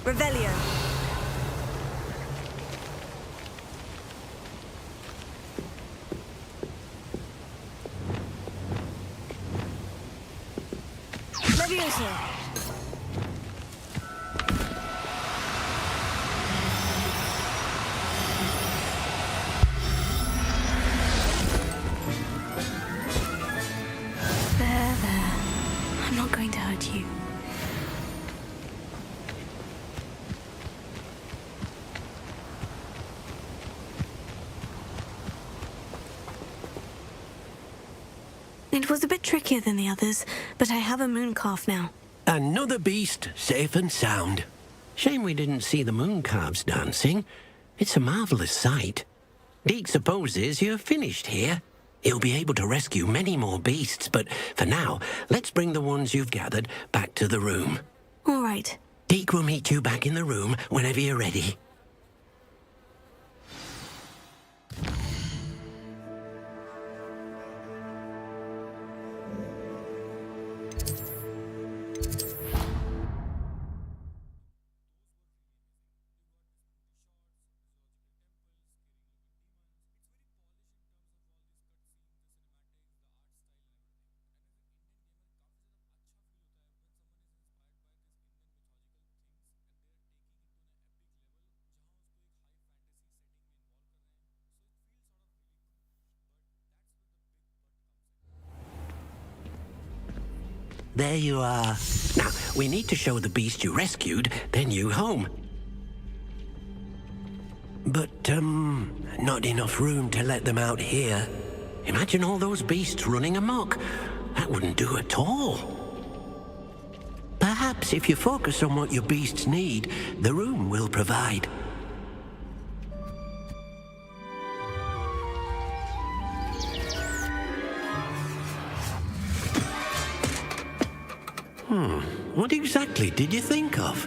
Revelio. Levioso. There. I'm not going to hurt you. It was a bit trickier than the others, but I have a moon calf now. Another beast, safe and sound. Shame we didn't see the moon calves dancing. It's a marvellous sight. Deke supposes you're finished here. He'll be able to rescue many more beasts, but for now, let's bring the ones you've gathered back to the room. All right. Deke will meet you back in the room whenever you're ready. There you are. Now, we need to show the beast you rescued their new home. But, not enough room to let them out here. Imagine all those beasts running amok. That wouldn't do at all. Perhaps if you focus on what your beasts need, the room will provide. What exactly did you think of?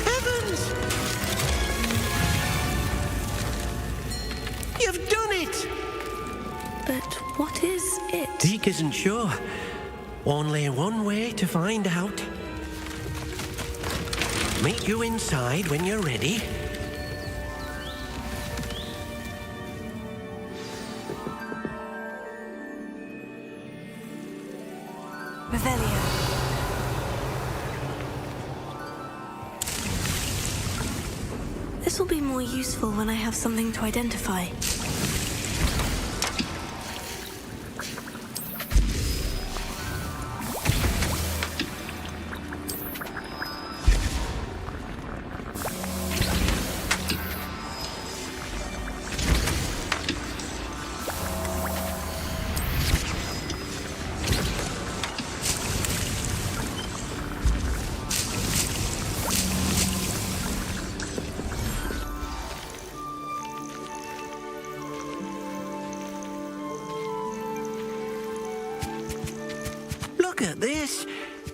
Heavens! You've done it! But what is it? Deke isn't sure. Only one way to find out. Meet you inside when you're ready. Revelio. This will be more useful when I have something to identify. Look at this.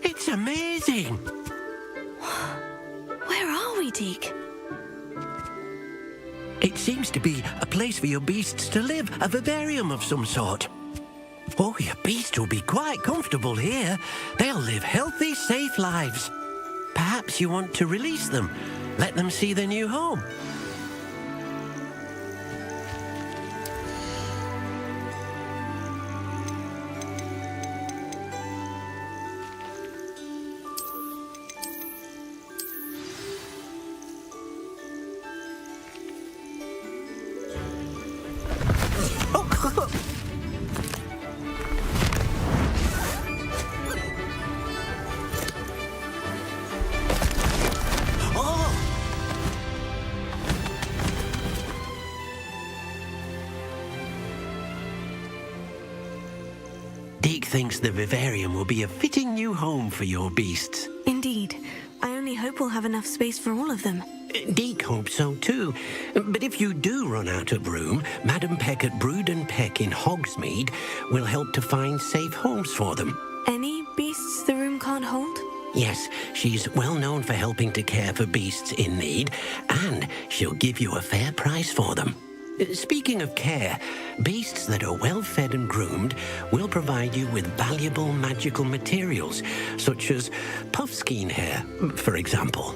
It's amazing. Where are we, Deke? It seems to be a place for your beasts to live, a vivarium of some sort. Oh, your beasts will be quite comfortable here. They'll live healthy, safe lives. Perhaps you want to release them, let them see their new home. Deke thinks the vivarium will be a fitting new home for your beasts. Indeed. I only hope we'll have enough space for all of them. Deke hopes so too. But if you do run out of room, Madam Peck at Brood and Peck in Hogsmeade will help to find safe homes for them. Any beasts the room can't hold? Yes, she's well known for helping to care for beasts in need, and she'll give you a fair price for them. Speaking of care, beasts that are well fed and groomed will provide you with valuable magical materials, such as puffskein hair, for example.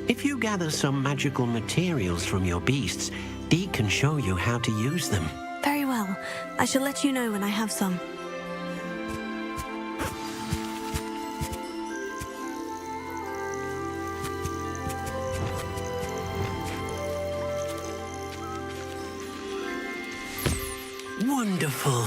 If you gather some magical materials from your beasts, Dee can show you how to use them. Very well. I shall let you know when I have some. Wonderful.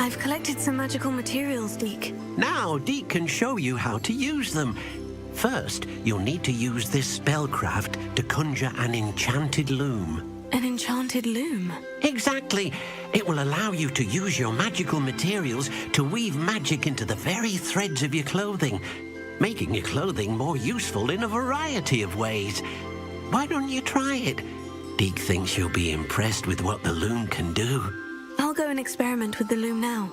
I've collected some magical materials, Deke. Now Dee can show you how to use them. First, you'll need to use this spellcraft to conjure an enchanted loom. An enchanted loom? Exactly. It will allow you to use your magical materials to weave magic into the very threads of your clothing, making your clothing more useful in a variety of ways. Why don't you try it? Deke thinks you'll be impressed with what the loom can do. I'll go and experiment with the loom now.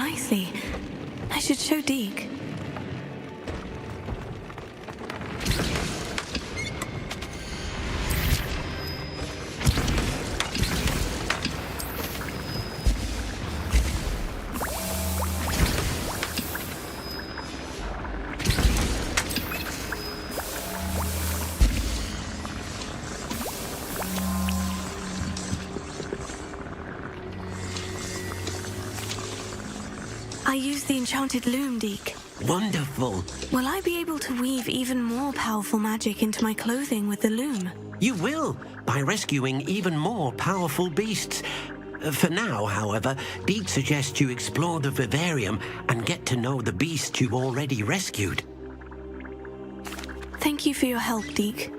nicely. I should show Deke. I used the enchanted loom, Deke. Wonderful. Will I be able to weave even more powerful magic into my clothing with the loom? You will, by rescuing even more powerful beasts. For now, however, Deke suggests you explore the vivarium and get to know the beasts you already rescued. Thank you for your help, Deke.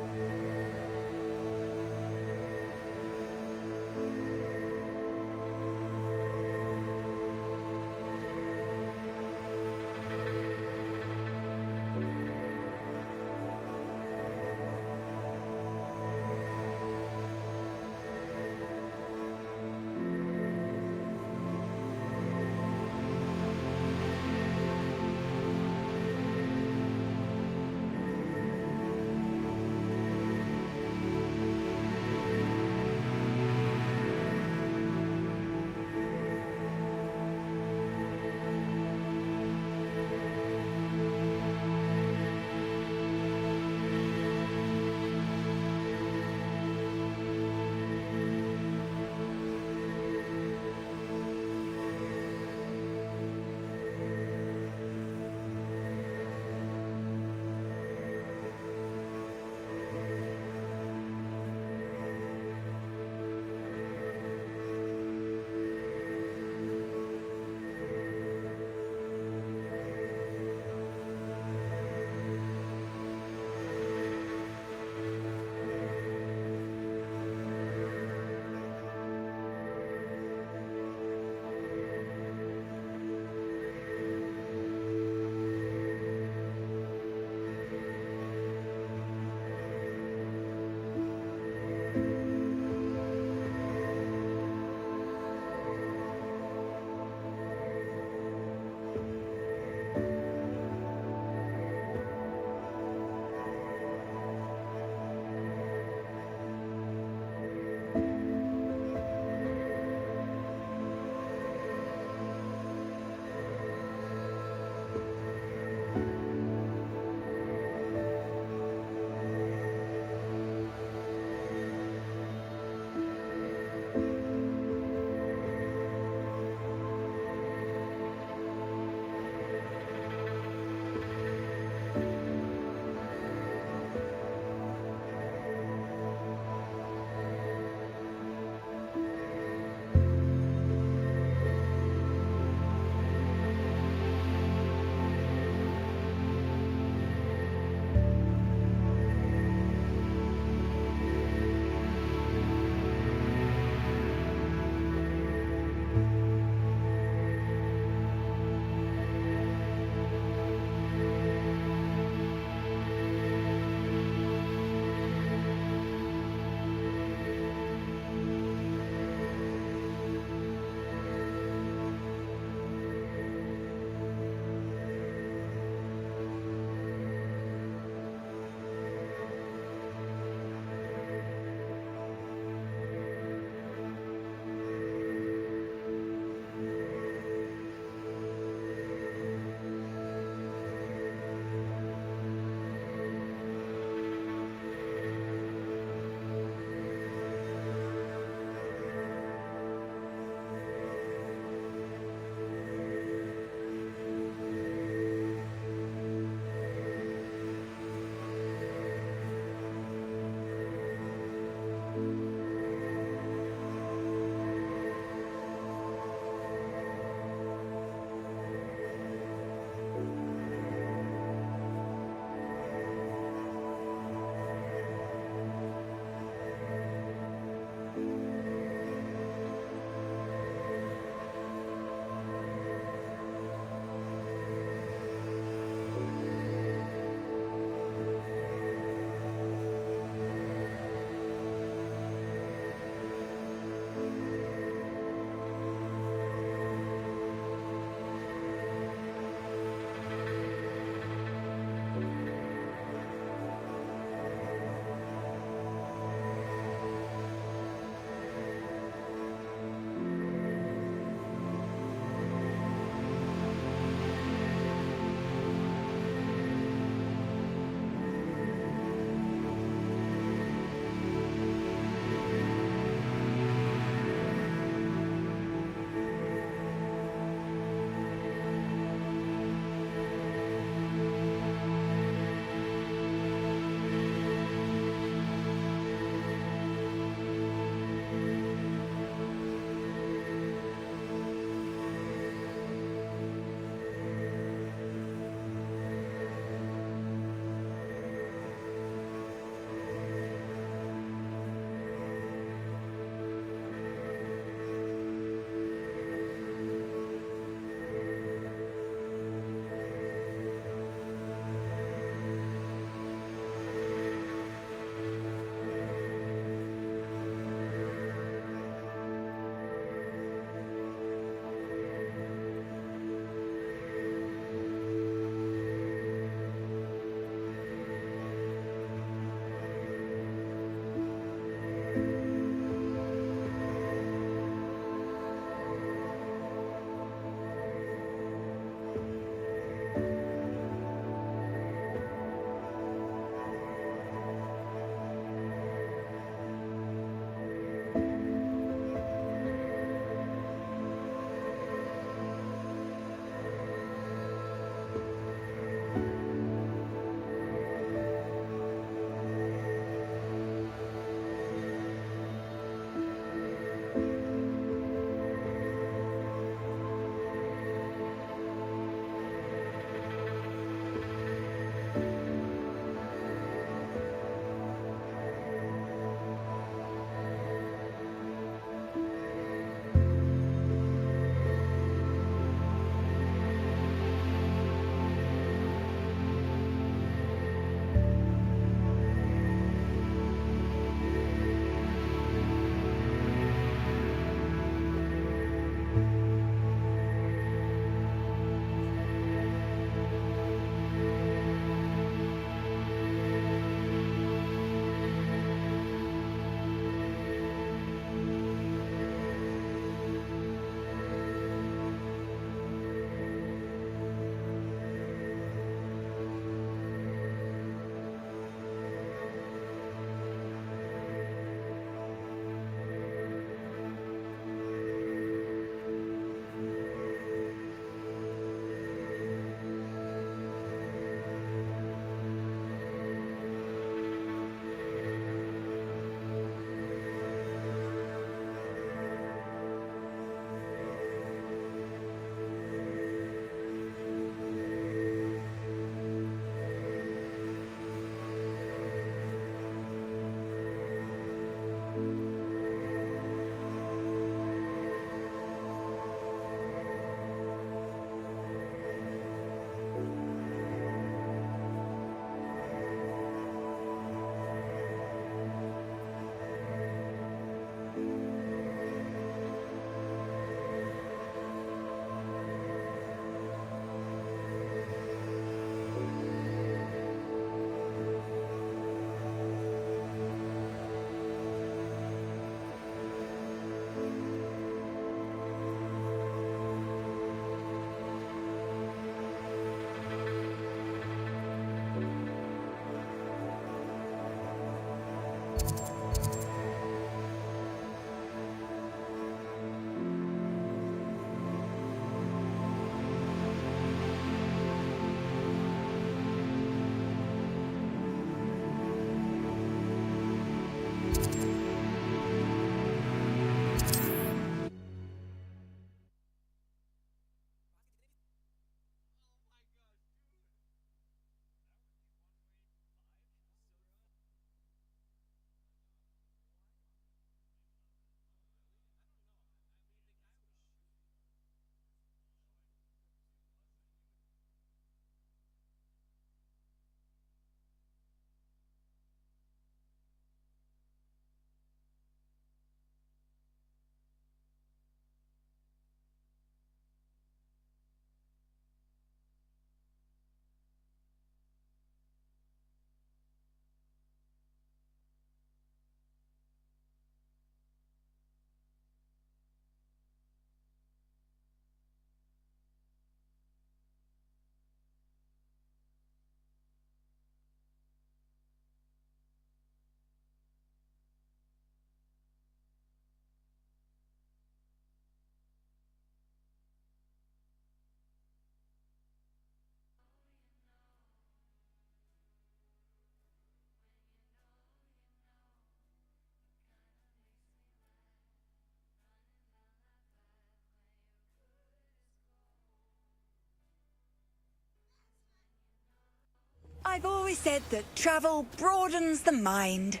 I've always said that travel broadens the mind.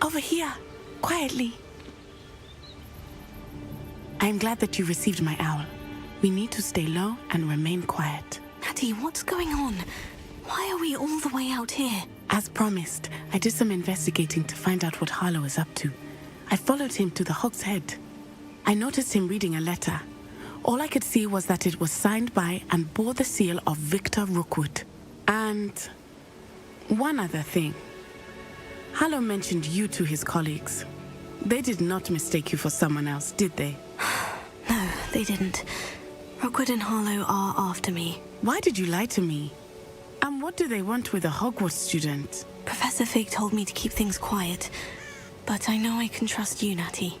Over here, quietly. I am glad that you received my owl. We need to stay low and remain quiet. Natty, what's going on? Why are we all the way out here? As promised, I did some investigating to find out what Harlow is up to. I followed him to the Hog's Head. I noticed him reading a letter. All I could see was that it was signed by and bore the seal of Victor Rookwood. And one other thing. Harlow mentioned you to his colleagues. They did not mistake you for someone else, did they? No, they didn't. Rookwood and Harlow are after me. Why did you lie to me? And what do they want with a Hogwarts student? Professor Fig told me to keep things quiet, but I know I can trust you, Natty.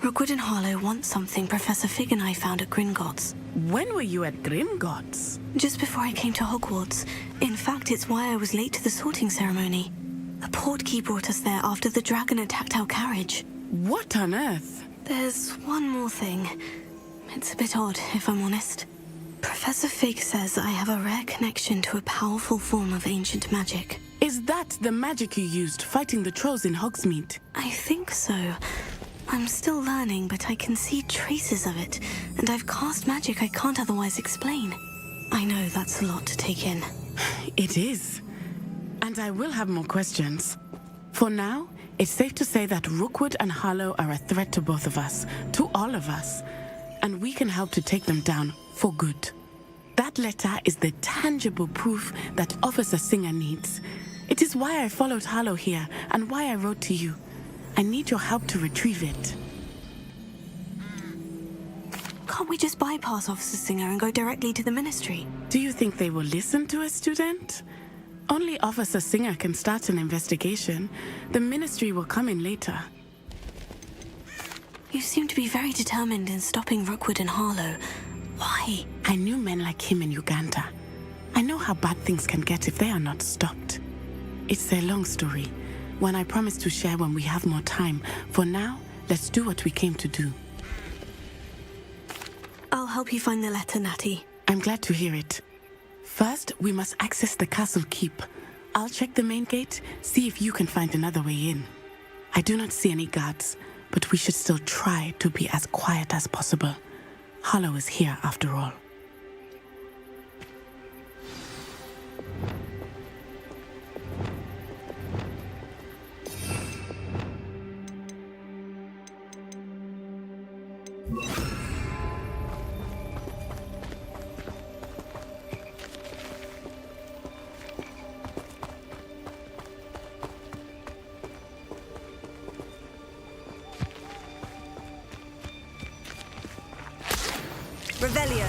Rookwood and Harlow want something Professor Fig and I found at Gringotts. When were you at Gringotts? Just before I came to Hogwarts. In fact, it's why I was late to the sorting ceremony. The portkey brought us there after the dragon attacked our carriage. What on earth? There's one more thing. It's a bit odd, if I'm honest. Professor Fig says I have a rare connection to a powerful form of ancient magic. Is that the magic you used fighting the trolls in Hogsmeade? I think so. I'm still learning, but I can see traces of it, and I've cast magic I can't otherwise explain. I know that's a lot to take in. It is. And I will have more questions. For now, it's safe to say that Rookwood and Harlow are a threat to both of us, to all of us, and we can help to take them down for good. That letter is the tangible proof that Officer Singer needs. It is why I followed Harlow here and why I wrote to you. I need your help to retrieve it. Can't we just bypass Officer Singer and go directly to the Ministry? Do you think they will listen to a student? Only Officer Singer can start an investigation. The Ministry will come in later. You seem to be very determined in stopping Rookwood and Harlow. Why? I knew men like him in Uganda. I know how bad things can get if they are not stopped. It's a long story, one I promise to share when we have more time. For now, let's do what we came to do. I'll help you find the letter, Natty. I'm glad to hear it. First, we must access the castle keep. I'll check the main gate, see if you can find another way in. I do not see any guards, but we should still try to be as quiet as possible. Harlow is here after all. Revelio.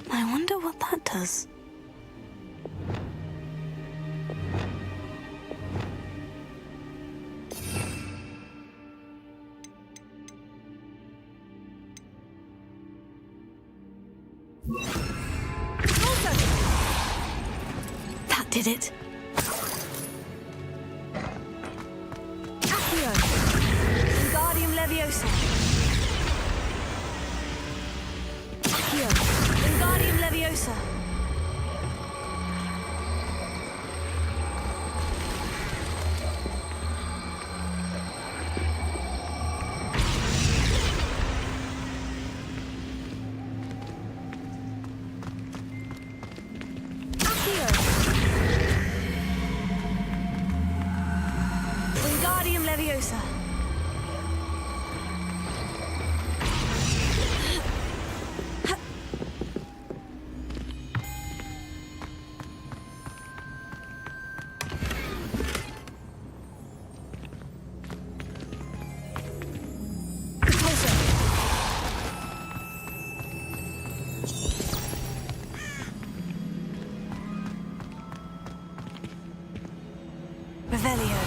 I wonder what that does. That did it. Accio. Wingardium Leviosa. Accio. Wingardium Leviosa. Accio. Wingardium Leviosa. Revelio.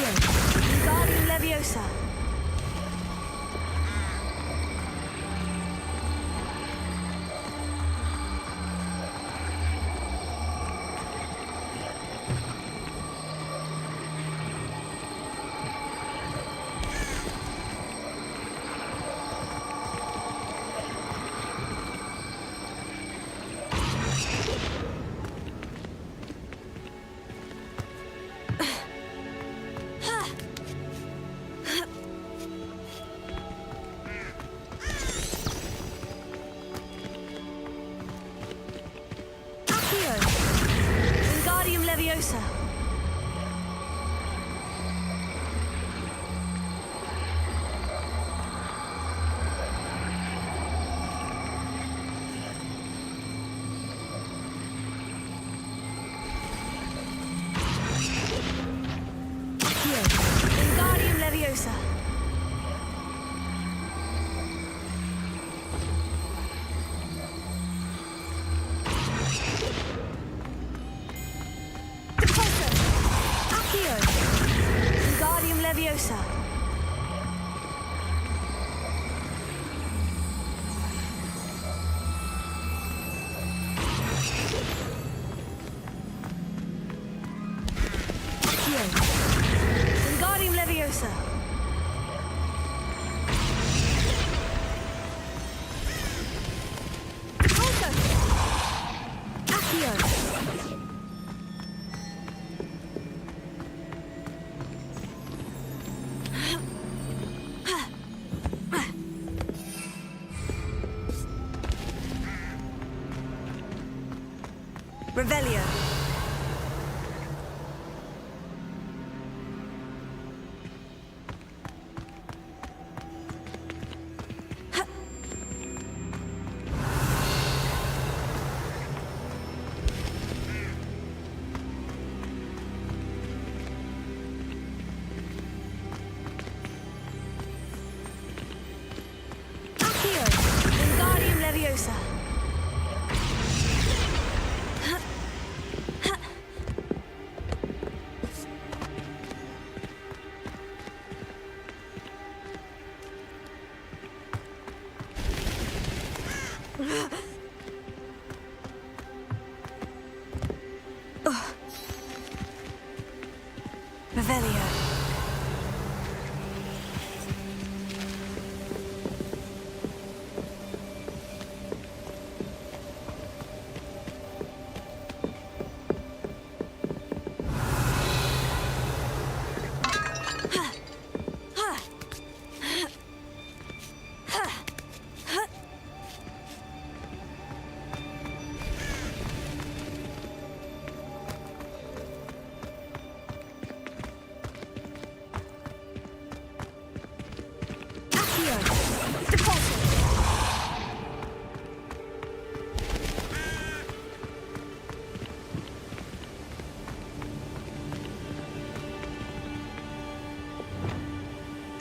Wingardium Leviosa. Wingardium Leviosa. Wingardium Leviosa. Wingardium Leviosa. Wingardium Leviosa. Revelio. Accio. Wingardium Leviosa. Revelio.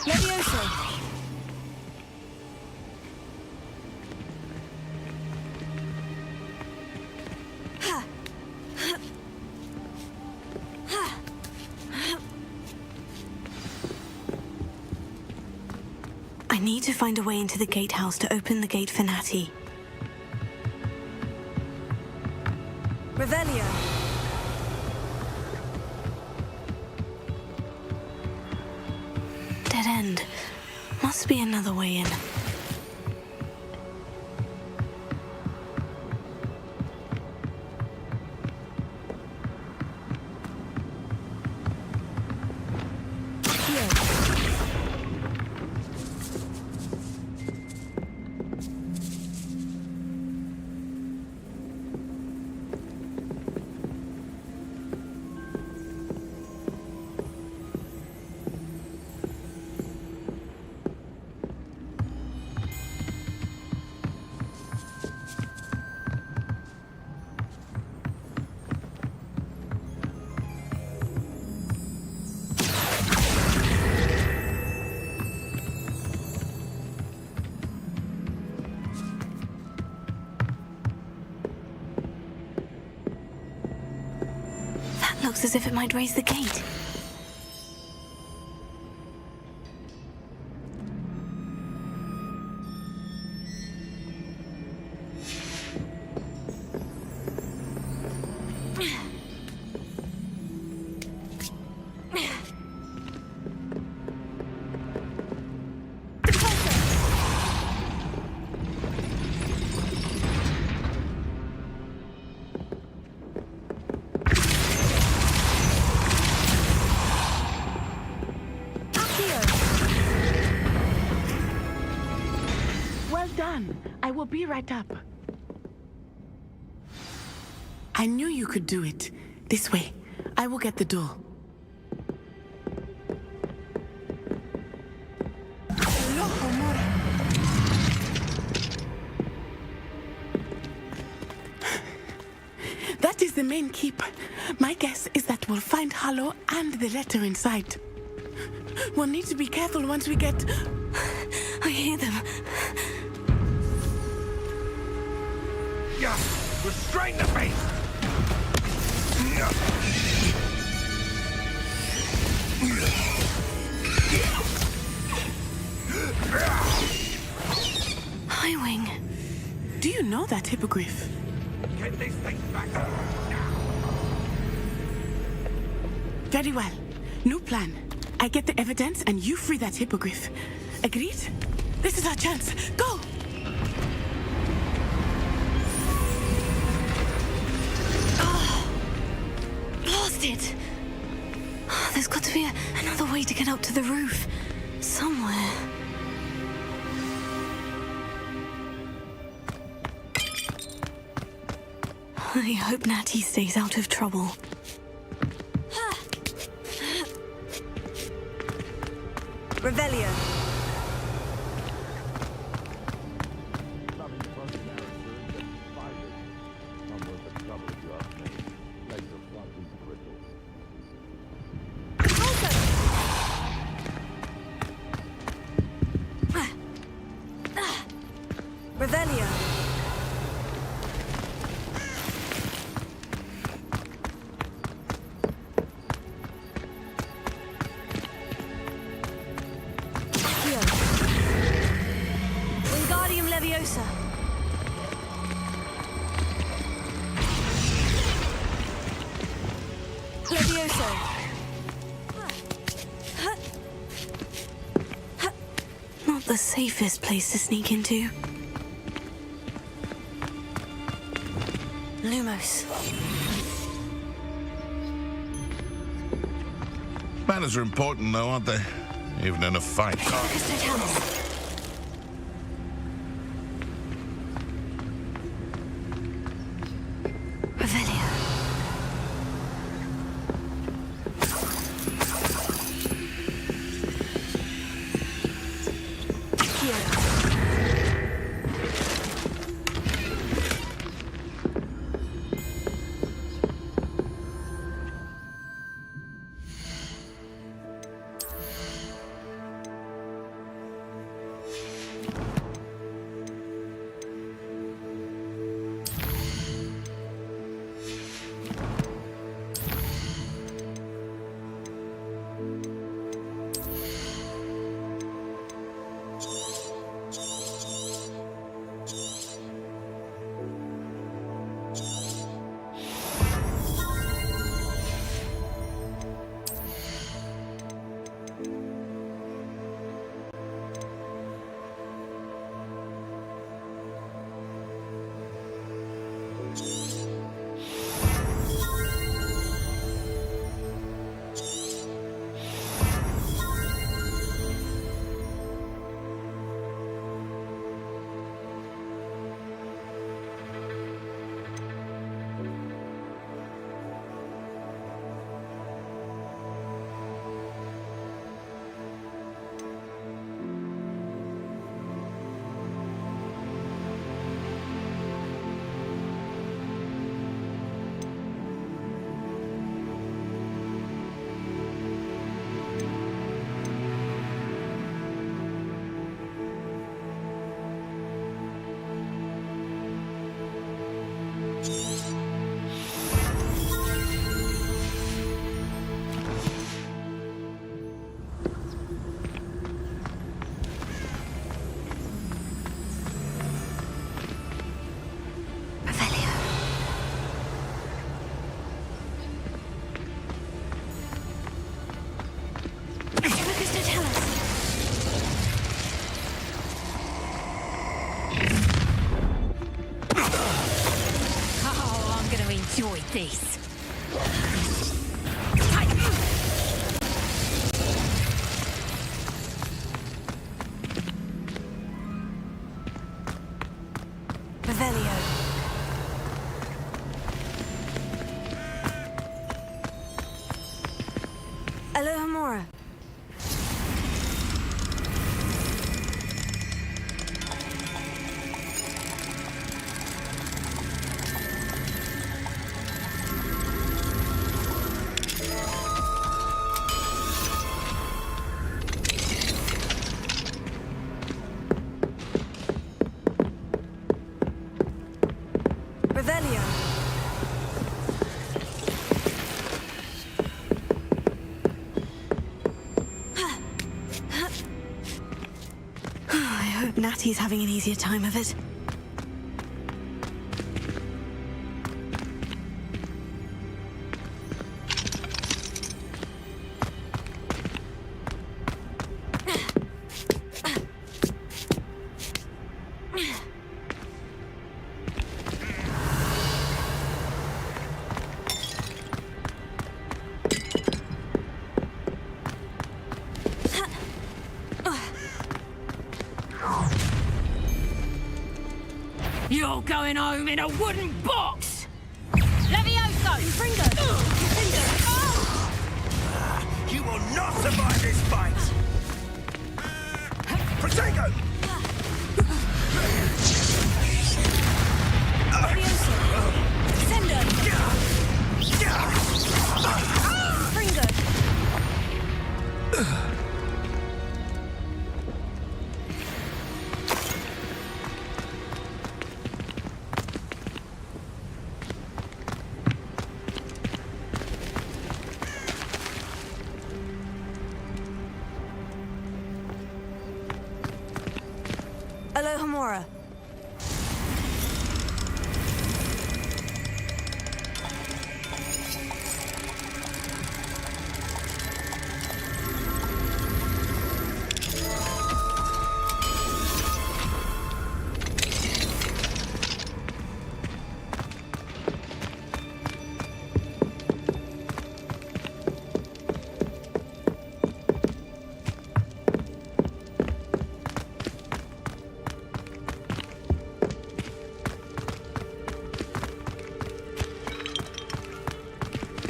Leviosa. I need to find a way into the gatehouse to open the gate for Natty. Revelio. Dead end. Must be another way in. Looks as if it might raise the gate. I will be right up. I knew you could do it. This way. I will get the door. That is the main keep. My guess is that we'll find Hollow and the letter inside. We'll need to be careful once we get... I hear them. Yeah, restrain the beast! Highwing. Do you know that hippogriff? Get this thing back now! Very well. New plan. I get the evidence and you free that hippogriff. Agreed? This is our chance. Go! Lost it! There's got to be another way to get up to the roof. Somewhere. I hope Natty stays out of trouble. Revelio. Revelio. Wingardium Leviosa. Levioso. Not the safest place to sneak into. Lumos. Manners are important, though, aren't they? Even in a fight. Revelio. Enjoy this. Revelio. Alohomora. Revelio. I hope Natty's having an easier time of it. You're going home in a wooden box! Levioso! Fringo! You will not survive this fight! Protego! Cinder! Fringo! Alohomora.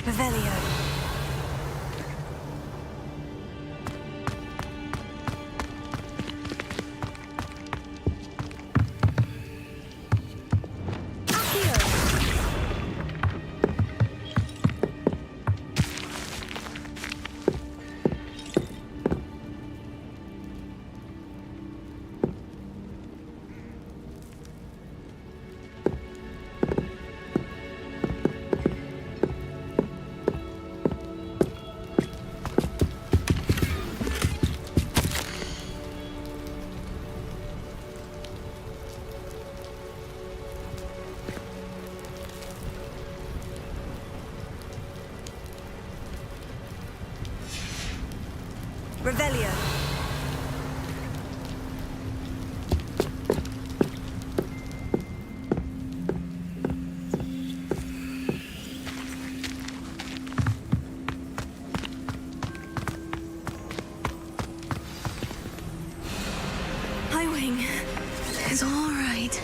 Revelio. Revelio. Highwing is all right.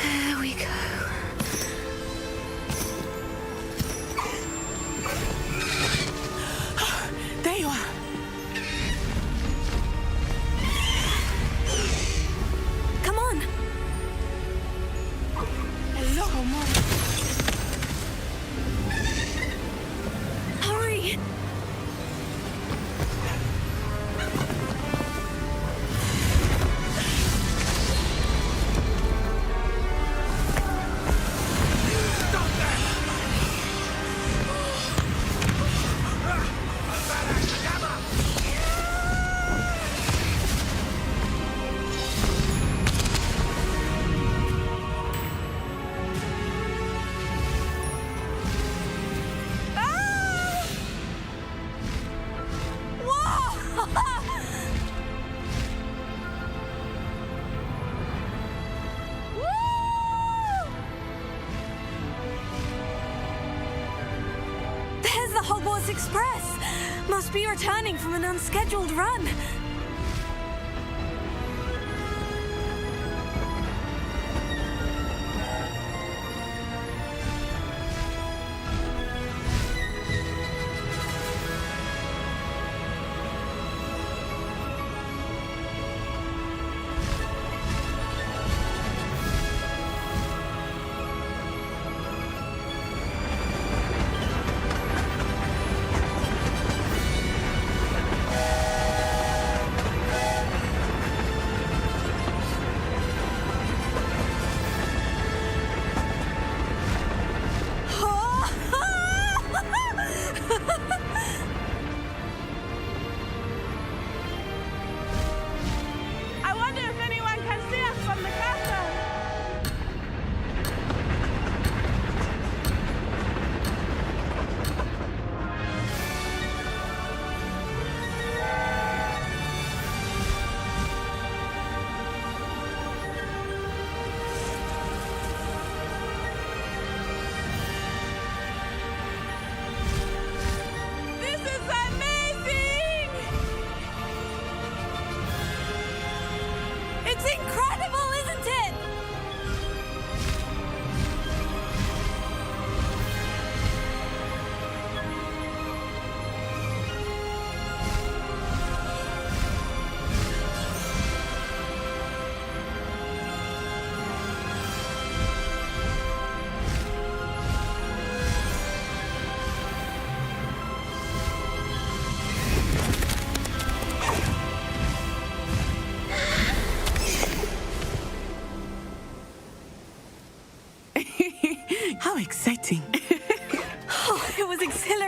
There we go. There you are. Come on. Hello, Mom. Hurry. There's the Hogwarts Express! Must be returning from an unscheduled run.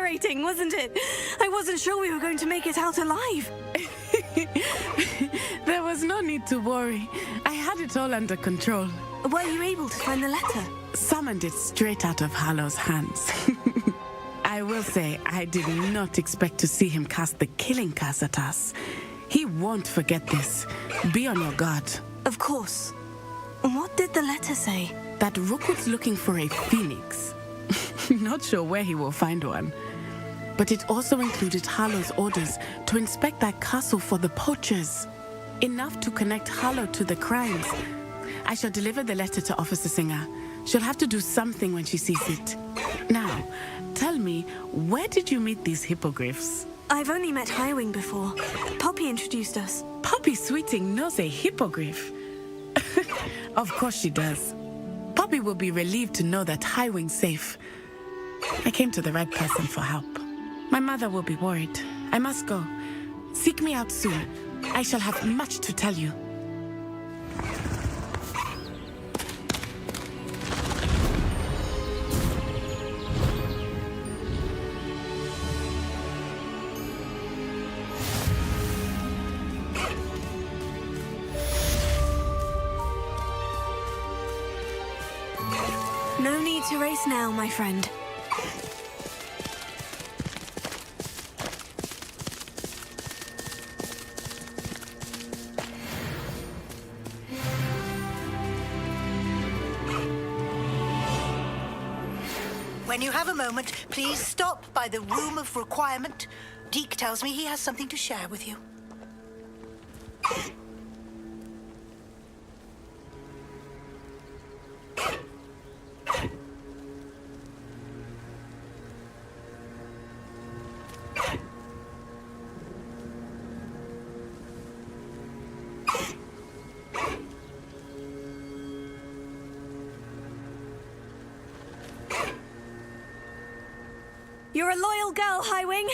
exhilarating, wasn't it? I wasn't sure we were going to make it out alive. There was no need to worry. I had it all under control. Were you able to find the letter? Summoned it straight out of Hallow's hands. I will say, I did not expect to see him cast the killing curse at us. He won't forget this. Be on your guard. Of course. What did the letter say? That Rookwood's looking for a phoenix. Not sure where he will find one. But it also included Hallow's orders to inspect that castle for the poachers. Enough to connect Hallow to the crimes. I shall deliver the letter to Officer Singer. She'll have to do something when she sees it. Now, tell me, where did you meet these hippogriffs? I've only met Highwing before. Poppy introduced us. Poppy Sweeting knows a hippogriff. Of course she does. Poppy will be relieved to know that Highwing's safe. I came to the right person for help. My mother will be worried. I must go. Seek me out soon. I shall have much to tell you. No need to race now, my friend. When you have a moment, please stop by the Room of Requirement. Deke tells me he has something to share with you. You're a loyal girl, Highwing.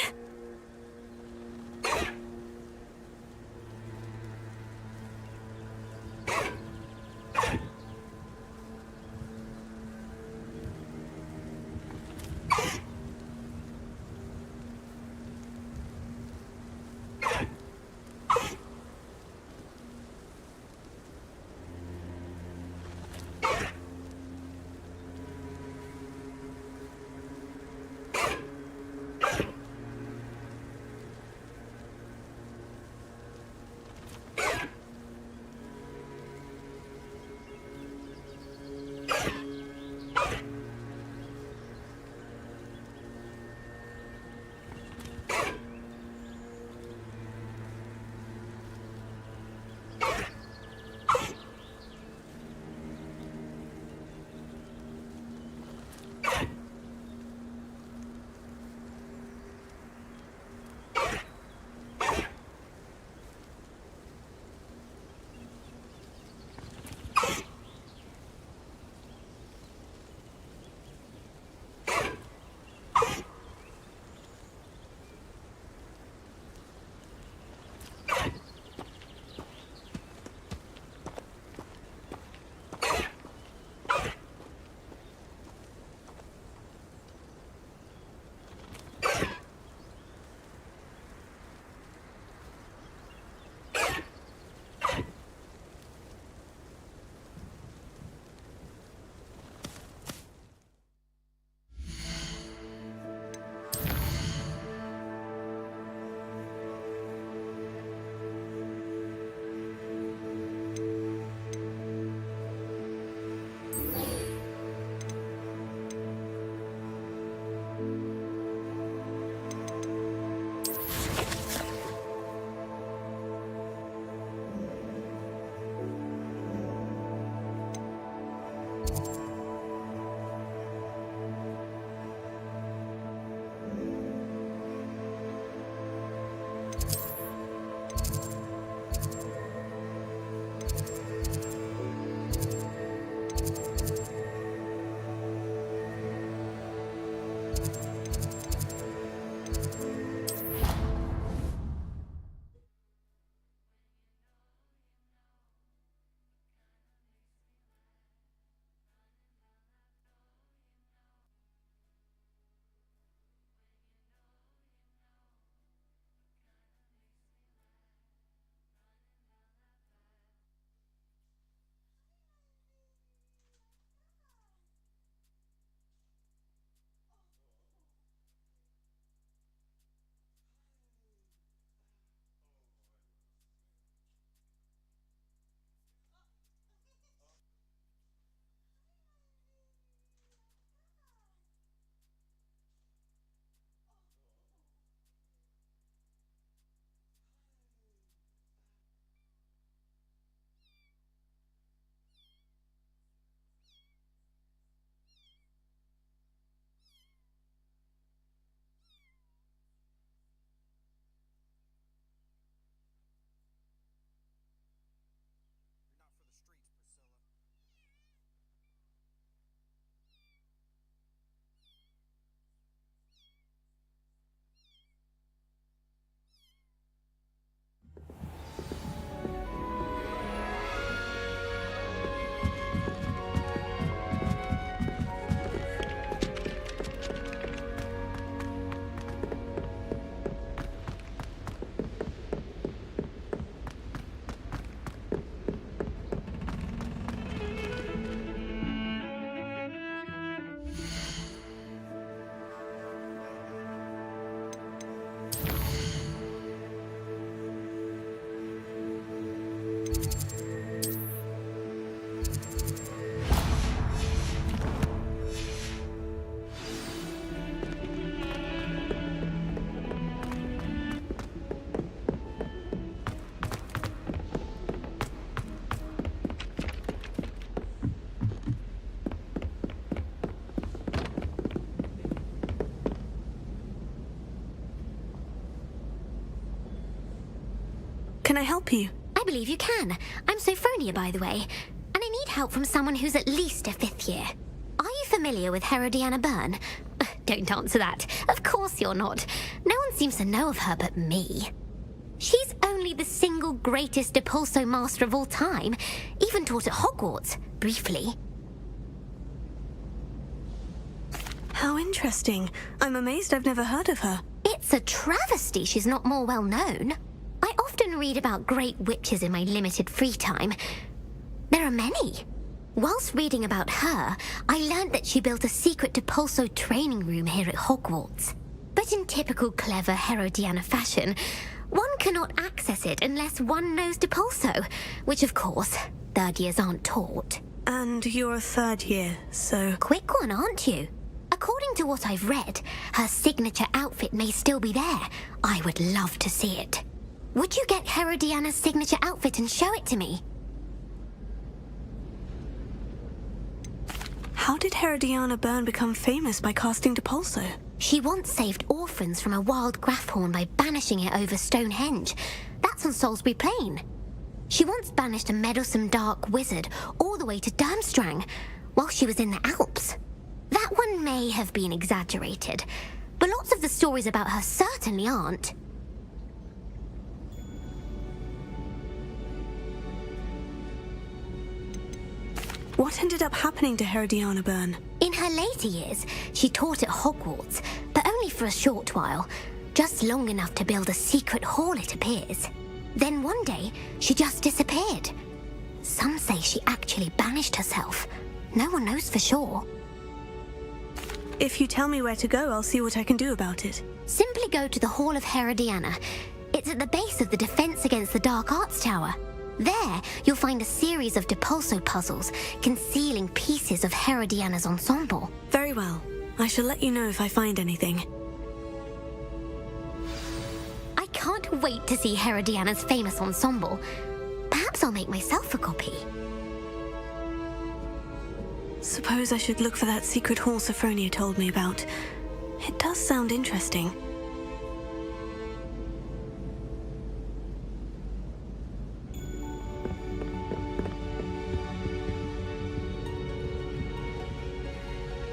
Can I help you? I believe you can. I'm Sophronia, by the way, and I need help from someone who's at least a 5th year. Are you familiar with Herodiana Byrne? Don't answer that. Of course you're not. No one seems to know of her but me. She's only the single greatest Depulso master of all time, even taught at Hogwarts, briefly. How interesting. I'm amazed I've never heard of her. It's a travesty she's not more well known. I often read about great witches in my limited free time. There are many. Whilst reading about her, I learned that she built a secret Depulso training room here at Hogwarts. But in typical clever Herodiana fashion, one cannot access it unless one knows Depulso, which of course, 3rd years aren't taught. And you're a 3rd year, so... Quick one, aren't you? According to what I've read, her signature outfit may still be there. I would love to see it. Would you get Herodiana's signature outfit and show it to me? How did Herodiana Byrne become famous by casting Depulso? She once saved orphans from a wild Graphorn by banishing it over Stonehenge. That's on Salisbury Plain. She once banished a meddlesome dark wizard all the way to Durmstrang while she was in the Alps. That one may have been exaggerated, but lots of the stories about her certainly aren't. What ended up happening to Herodiana Byrne? In her later years, she taught at Hogwarts, but only for a short while. Just long enough to build a secret hall, it appears. Then one day, she just disappeared. Some say she actually banished herself. No one knows for sure. If you tell me where to go, I'll see what I can do about it. Simply go to the Hall of Herodiana. It's at the base of the Defense Against the Dark Arts Tower. There, you'll find a series of Depulso puzzles concealing pieces of Herodiana's ensemble. Very well. I shall let you know if I find anything. I can't wait to see Herodiana's famous ensemble. Perhaps I'll make myself a copy. Suppose I should look for that secret hall Sophronia told me about. It does sound interesting.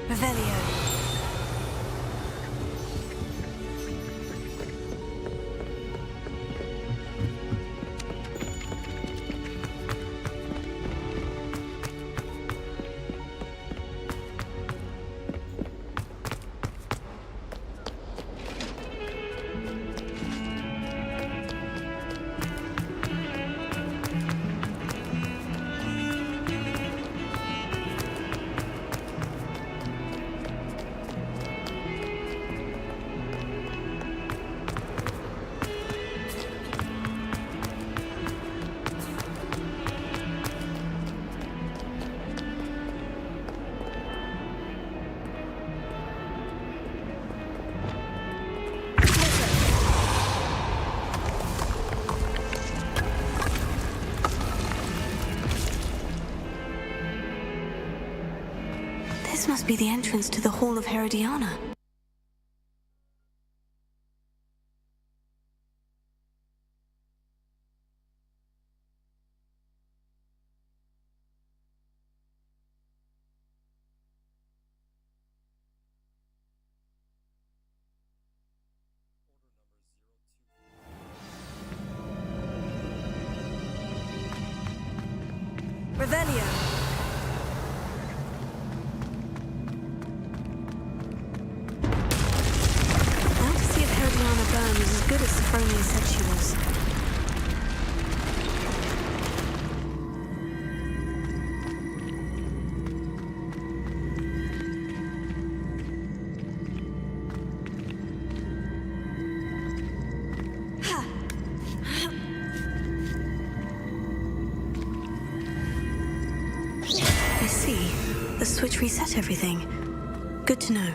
Revelio. This must be the entrance to the Hall of Herodiana. Revelio. Byrne was as good as Sophronia said she was. I see. The switch reset everything. Good to know.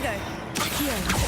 Accio! Accio!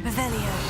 Revelio.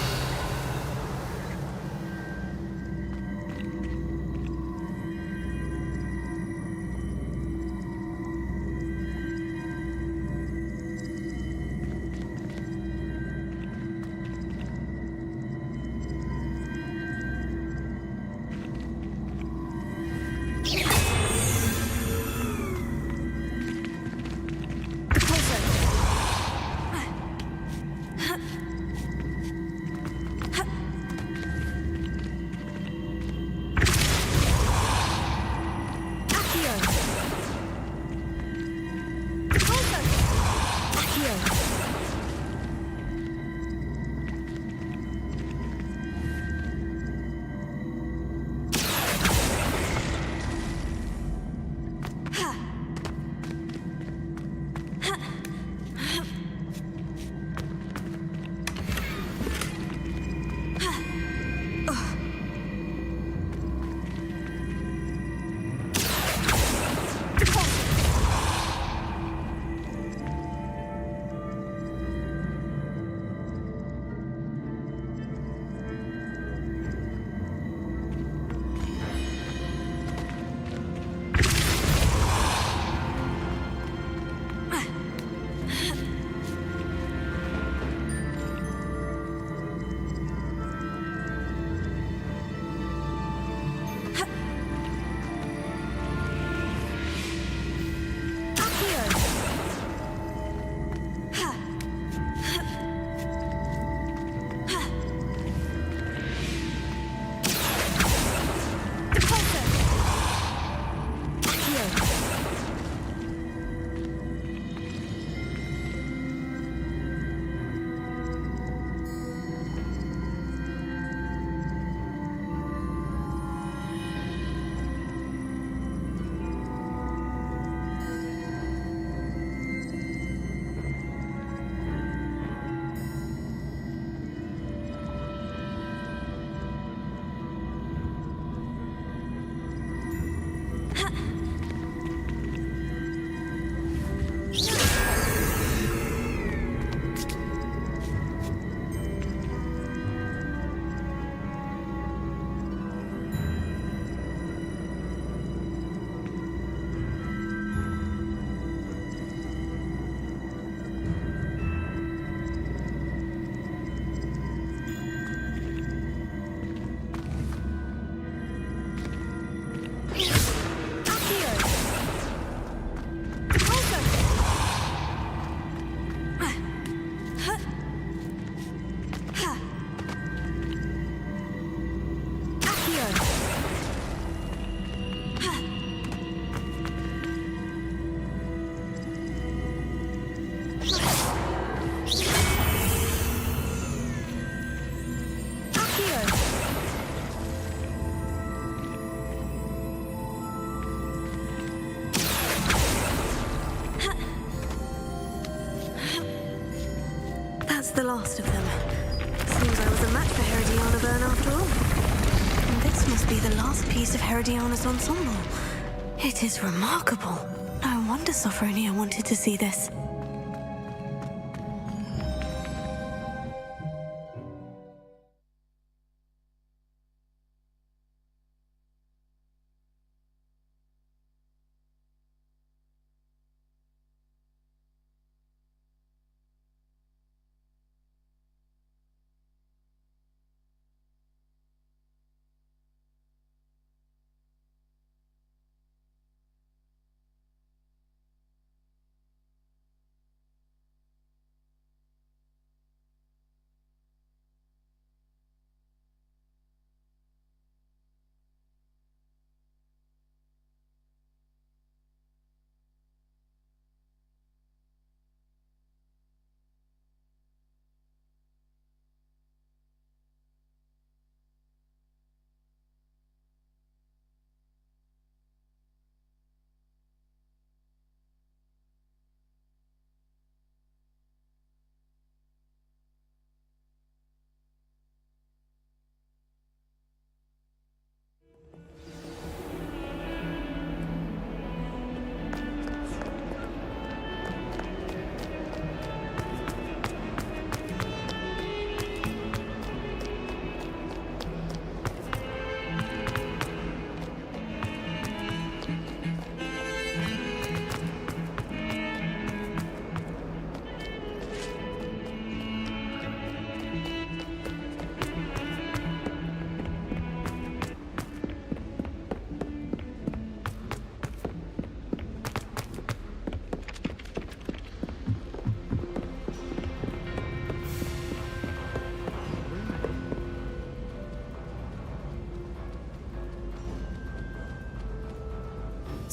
That's the last of them. Seems I was a match for Herodiana Byrne after all. And this must be the last piece of Herodiana's ensemble. It is remarkable. No wonder Sophronia wanted to see this.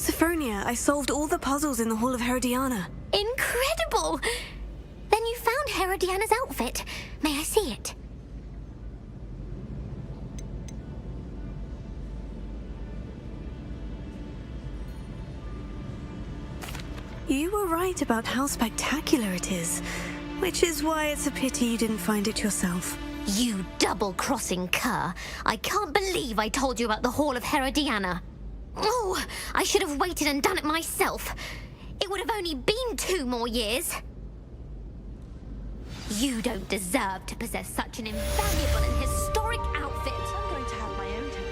Sophronia, I solved all the puzzles in the Hall of Herodiana. Incredible! Then you found Herodiana's outfit. May I see it? You were right about how spectacular it is, which is why it's a pity you didn't find it yourself. You double-crossing cur. I can't believe I told you about the Hall of Herodiana. Oh, I should have waited and done it myself. It would have only been 2 more years. You don't deserve to possess such an invaluable and historic outfit. I'm going to have my own time.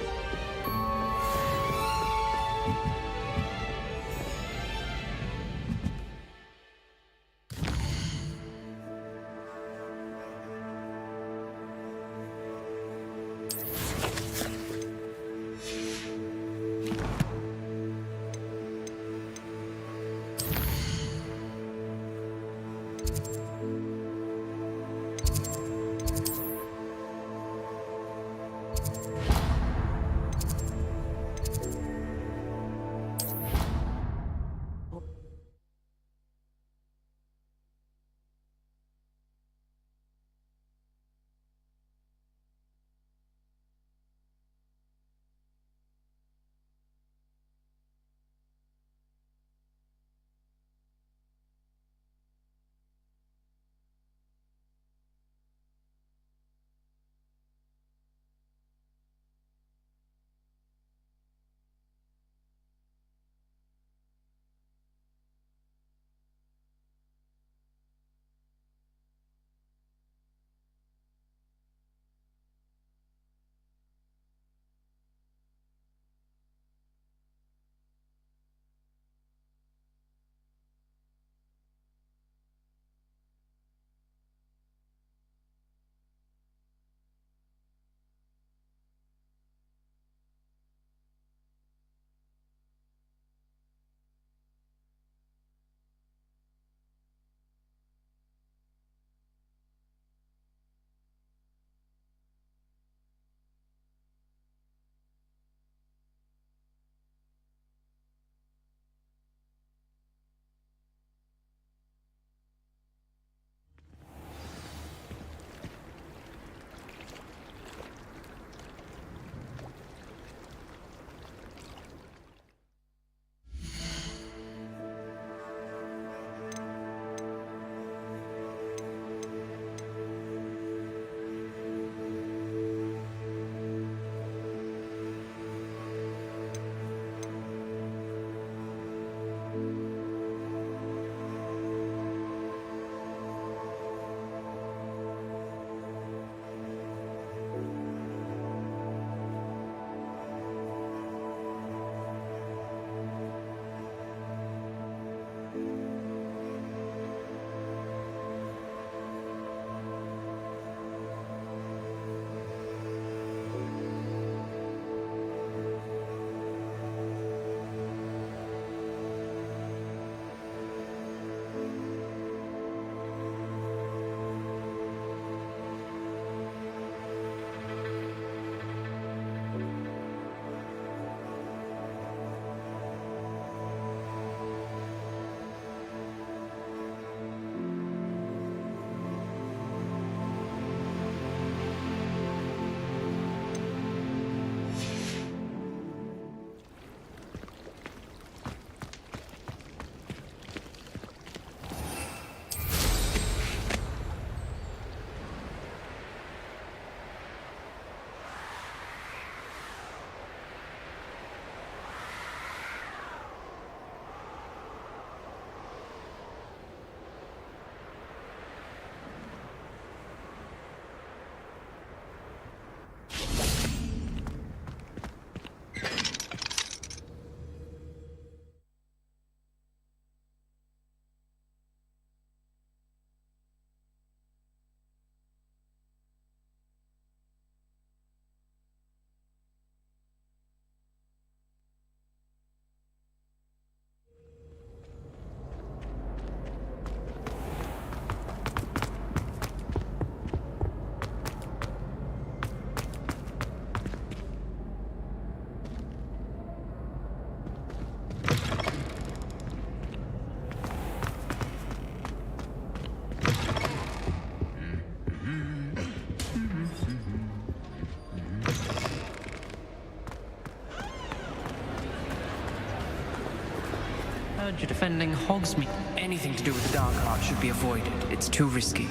heard you're defending Hogsmeade. Anything to do with the Dark Arts should be avoided. It's too risky.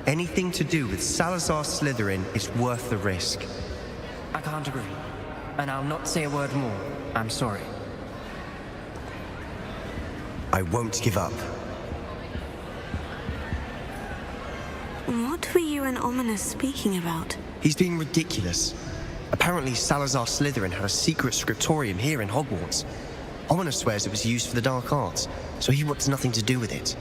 Anything to do with Salazar Slytherin is worth the risk. I can't agree. And I'll not say a word more. I'm sorry. I won't give up. What were you and Ominous speaking about? He's being ridiculous. Apparently Salazar Slytherin had a secret scriptorium here in Hogwarts. Ominous swears it was used for the Dark Arts, so he wants nothing to do with it.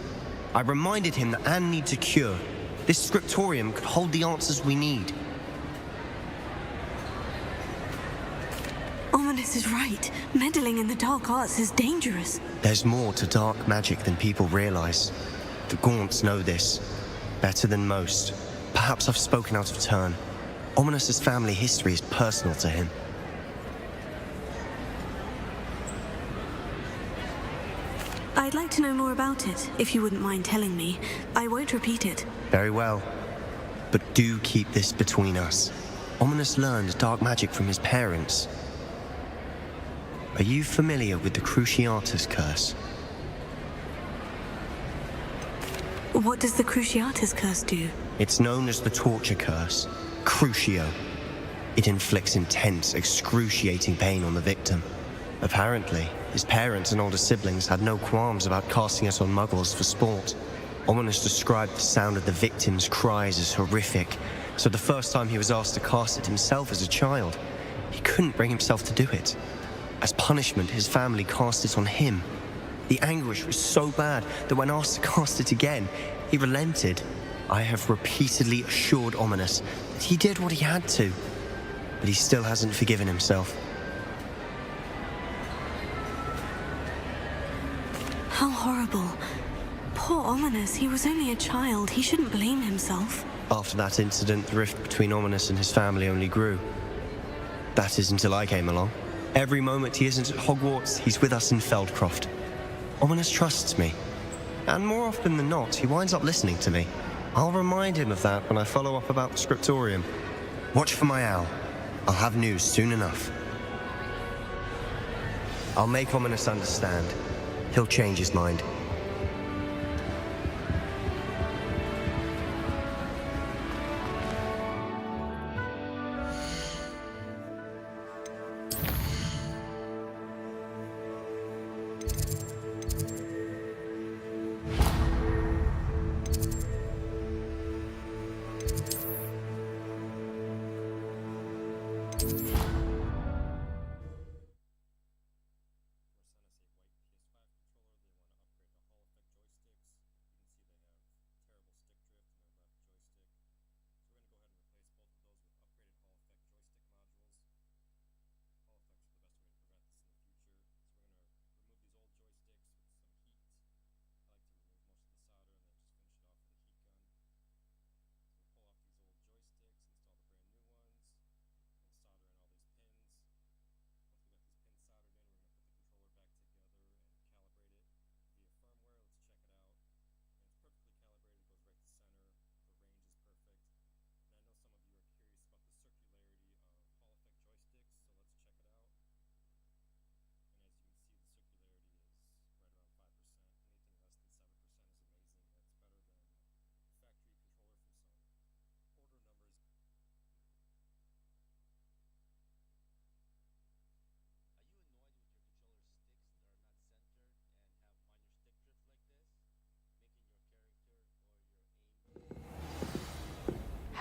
I reminded him that Anne needs a cure. This scriptorium could hold the answers we need. Ominous is right. Meddling in the Dark Arts is dangerous. There's more to dark magic than people realize. The Gaunts know this. Better than most. Perhaps I've spoken out of turn. Ominous's family history is personal to him. I'd like to know more about it, if you wouldn't mind telling me. I won't repeat it. Very well. But do keep this between us. Ominous learned dark magic from his parents. Are you familiar with the Cruciatus Curse? What does the Cruciatus Curse do? It's known as the Torture Curse. Crucio. It inflicts intense, excruciating pain on the victim. Apparently, his parents and older siblings had no qualms about casting it on muggles for sport. Ominous described the sound of the victim's cries as horrific, so the first time he was asked to cast it himself as a child, he couldn't bring himself to do it. As punishment, his family cast it on him. The anguish was so bad that when asked to cast it again, he relented. I have repeatedly assured Ominous that he did what he had to, but he still hasn't forgiven himself. How horrible. Poor Ominous, he was only a child. He shouldn't blame himself. After that incident, the rift between Ominous and his family only grew. That is until I came along. Every moment he isn't at Hogwarts, he's with us in Feldcroft. Ominous trusts me. And more often than not, he winds up listening to me. I'll remind him of that when I follow up about the scriptorium. Watch for my owl. I'll have news soon enough. I'll make Ominous understand. He'll change his mind.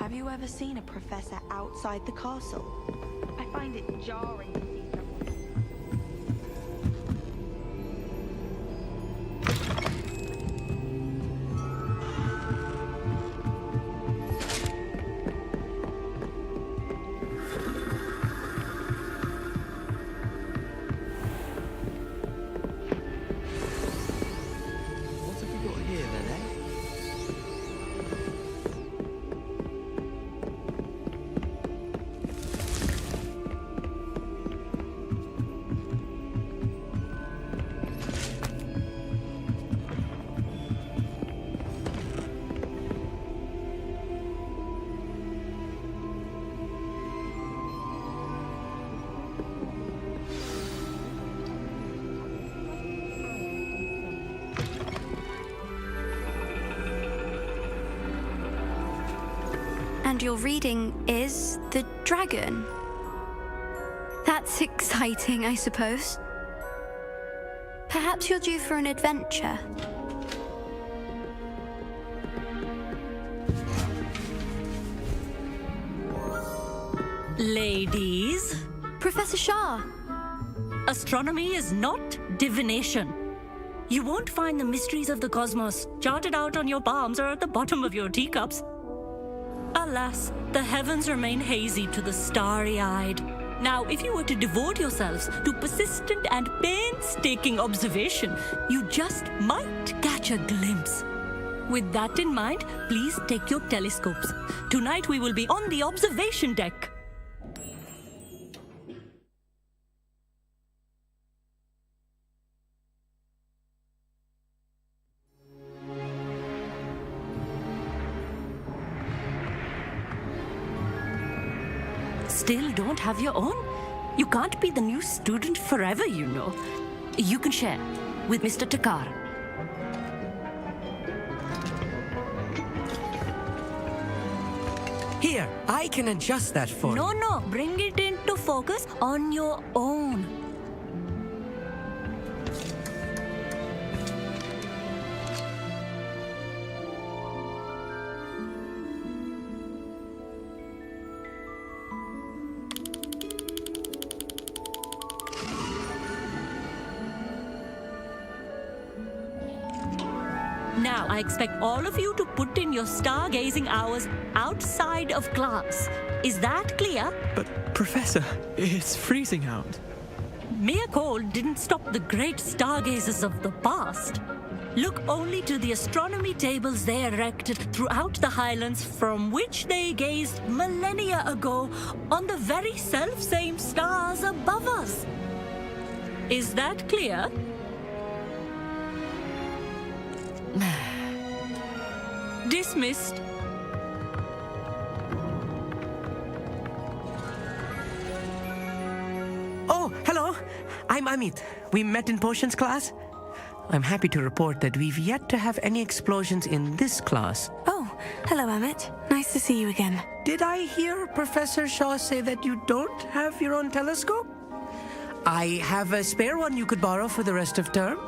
Have you ever seen a professor outside the castle? I find it jarring to see What have we got here then, eh? understand your reading is the dragon. That's exciting, I suppose. Perhaps you're due for an adventure. Ladies, Professor Shah. astronomy is not divination. You won't find the mysteries of the cosmos charted out on your palms or at the bottom of your teacups. Alas, the heavens remain hazy to the starry-eyed. Now, if you were to devote yourselves to persistent and painstaking observation, you just might catch a glimpse. With that in mind, please take your telescopes. Tonight we will be on the observation deck. Still don't have your own? You can't be the new student forever, you know. You can share with Mr. Takar. Here, I can adjust that for you. No, bring it into focus on your own. Now, I expect all of you to put in your stargazing hours outside of class. Is that clear? But, Professor, it's freezing out. Mere cold didn't stop the great stargazers of the past. Look only to the astronomy tables they erected throughout the highlands from which they gazed millennia ago on the very self-same stars above us. Is that clear? Dismissed. Oh, hello. I'm Amit. We met in potions class. I'm happy to report that we've yet to have any explosions in this class. Oh, hello, Amit. Nice to see you again. Did I hear Professor Shaw say that you don't have your own telescope? I have a spare one you could borrow for the rest of term.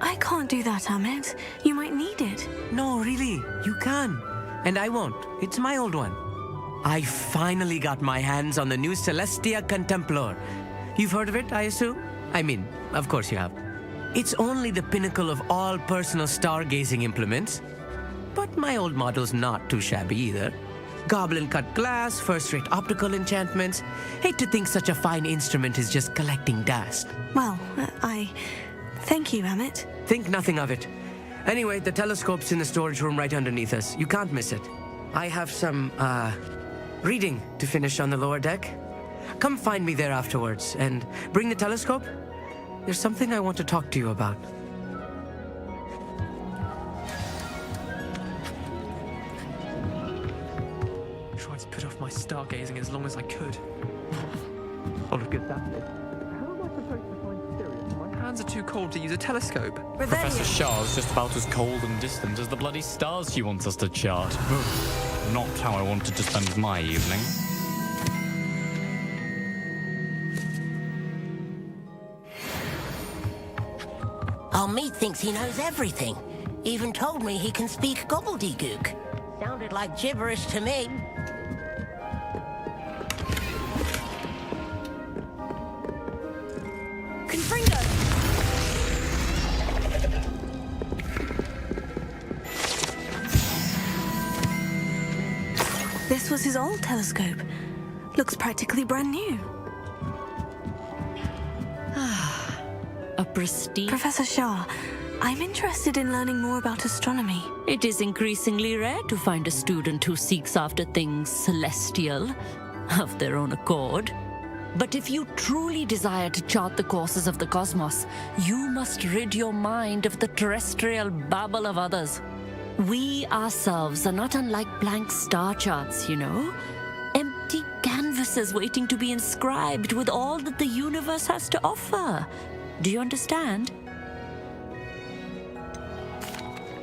I can't do that, Amit. You might need it. No, really, you can. And I won't. It's my old one. I finally got my hands on the new Celestia Contemplar. You've heard of it, I assume? I mean, of course you have. It's only the pinnacle of all personal stargazing implements. But my old model's not too shabby either. Goblin-cut glass, first-rate optical enchantments. Hate to think such a fine instrument is just collecting dust. Well, thank you, Amit. Think nothing of it. Anyway, the telescope's in the storage room right underneath us. You can't miss it. I have some, reading to finish on the lower deck. Come find me there afterwards, and bring the telescope. There's something I want to talk to you about. I tried to put off my stargazing as long as I could. Oh, look at that. How am I supposed to find Sirius? My hands are too cold to use a telescope. Professor Shah's just about as cold and distant as the bloody stars she wants us to chart. Not how I wanted to spend my evening. Our meat thinks he knows everything. Even told me he can speak gobbledygook. Sounded like gibberish to me. Confringo! This was his old telescope. Looks practically brand new. A pristine... Professor Shah, I'm interested in learning more about astronomy. It is increasingly rare to find a student who seeks after things celestial of their own accord. But if you truly desire to chart the courses of the cosmos, you must rid your mind of the terrestrial babble of others. We ourselves are not unlike blank star charts, you know. Empty canvases waiting to be inscribed with all that the universe has to offer. Do you understand?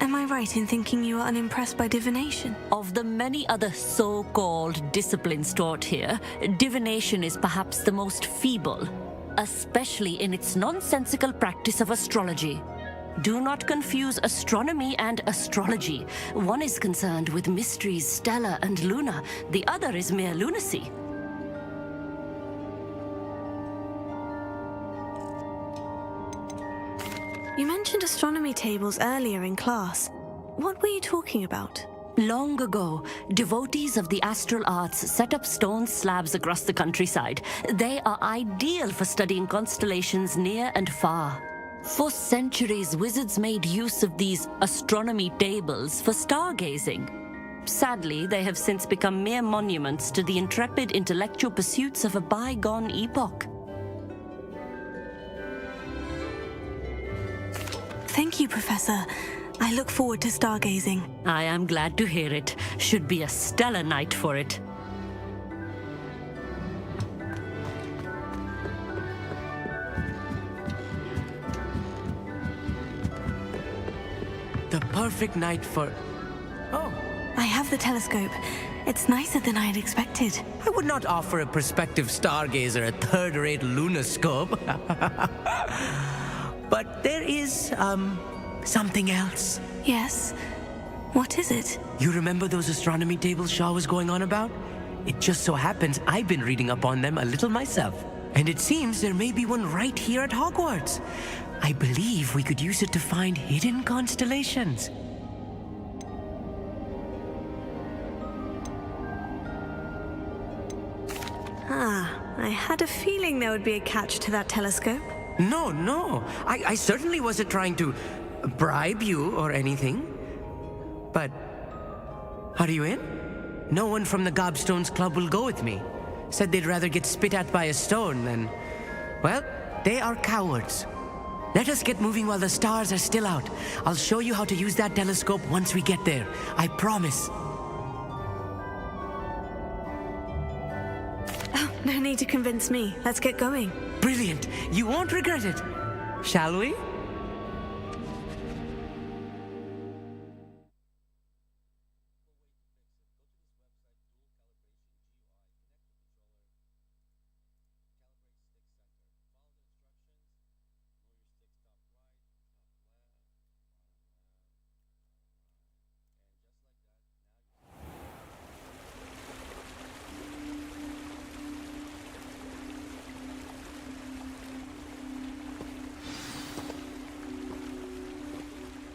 Am I right in thinking you are unimpressed by divination? Of the many other so-called disciplines taught here, divination is perhaps the most feeble, especially in its nonsensical practice of astrology. Do not confuse astronomy and astrology. One is concerned with mysteries stellar and lunar, the other is mere lunacy. You mentioned astronomy tables earlier in class. What were you talking about? Long ago, devotees of the astral arts set up stone slabs across the countryside. They are ideal for studying constellations near and far. For centuries, wizards made use of these astronomy tables for stargazing. Sadly, they have since become mere monuments to the intrepid intellectual pursuits of a bygone epoch. Thank you, Professor. I look forward to stargazing. I am glad to hear it. Should be a stellar night for it. The perfect night for... Oh. I have the telescope. It's nicer than I had expected. I would not offer a prospective stargazer a third-rate lunoscope. But there is, something else. Yes? What is it? You remember those astronomy tables Shaw was going on about? It just so happens I've been reading up on them a little myself. And it seems there may be one right here at Hogwarts. I believe we could use it to find hidden constellations. I had a feeling there would be a catch to that telescope. No. I certainly wasn't trying to bribe you or anything. But are you in? No one from the Gobstones Club will go with me. Said they'd rather get spit at by a stone than... Well, they are cowards. Let us get moving while the stars are still out. I'll show you how to use that telescope once we get there. I promise. Oh, no need to convince me. Let's get going. Brilliant. You won't regret it. Shall we?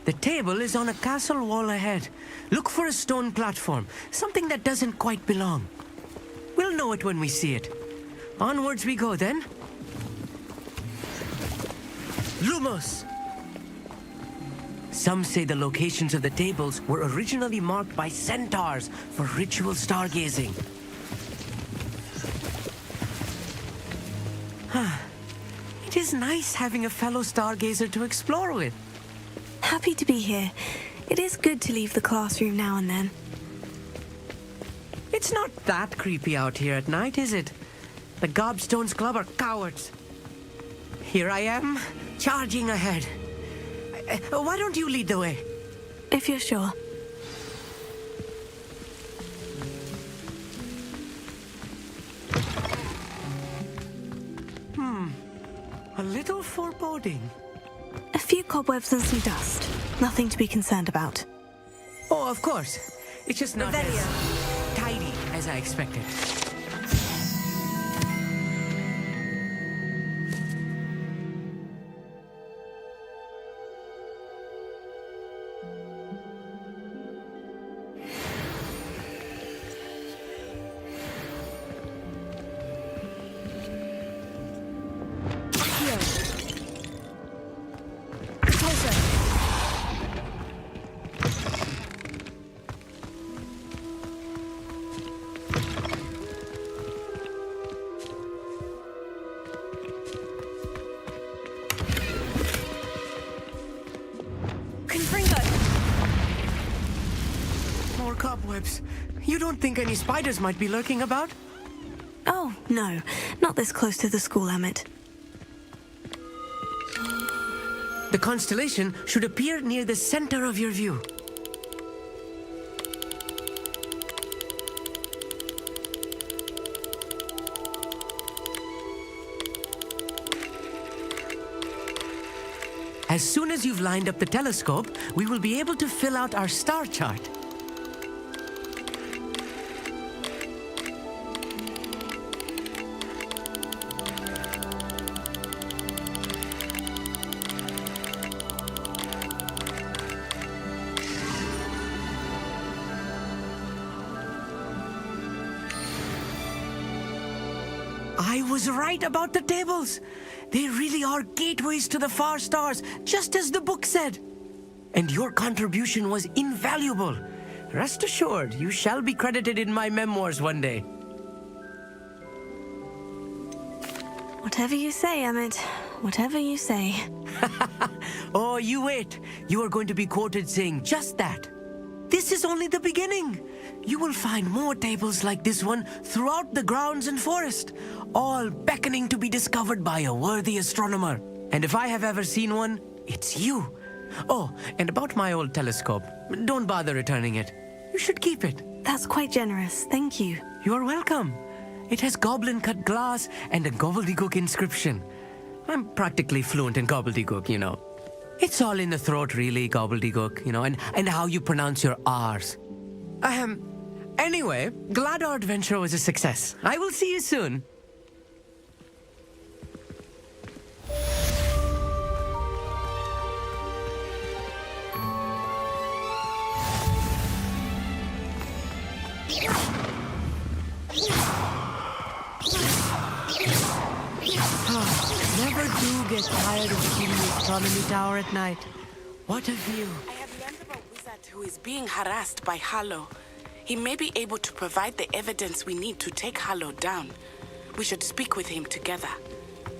The table is on a castle wall ahead. Look for a stone platform, something that doesn't quite belong. We'll know it when we see it. Onwards we go then. Lumos! Some say the locations of the tables were originally marked by centaurs for ritual stargazing. It is nice having a fellow stargazer to explore with. Happy to be here. It is good to leave the classroom now and then. It's not that creepy out here at night, is it? The Gobstones Club are cowards. Here I am, charging ahead. Why don't you lead the way? If you're sure. A little foreboding. A few cobwebs and some dust. Nothing to be concerned about. Oh, of course. It's just not as tidy as I expected. More cobwebs. You don't think any spiders might be lurking about? Oh, no. Not this close to the school, Emmett. The constellation should appear near the center of your view. As soon as you've lined up the telescope, we will be able to fill out our star chart. I was right about the tables. They really are gateways to the far stars, just as the book said. And your contribution was invaluable. Rest assured, you shall be credited in my memoirs one day. Whatever you say, Emmett. Whatever you say. Oh, you wait. You are going to be quoted saying just that. This is only the beginning. You will find more tables like this one throughout the grounds and forest, all beckoning to be discovered by a worthy astronomer. And if I have ever seen one, it's you. Oh, and about my old telescope, don't bother returning it. You should keep it. That's quite generous, thank you. You are welcome. It has goblin-cut glass and a gobbledygook inscription. I'm practically fluent in gobbledygook, you know. It's all in the throat, really, gobbledygook, you know, and how you pronounce your R's. Anyway, glad our adventure was a success. I will see you soon. Never do get tired of seeing the astronomy tower at night. What a view. I have learned of a wizard who is being harassed by Harlow. He may be able to provide the evidence we need to take Harlow down. We should speak with him together.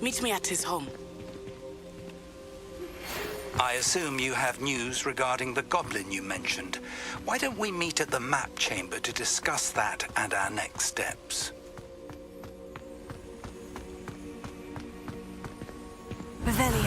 Meet me at his home. I assume you have news regarding the goblin you mentioned. Why don't we meet at the map chamber to discuss that and our next steps? Ravelli,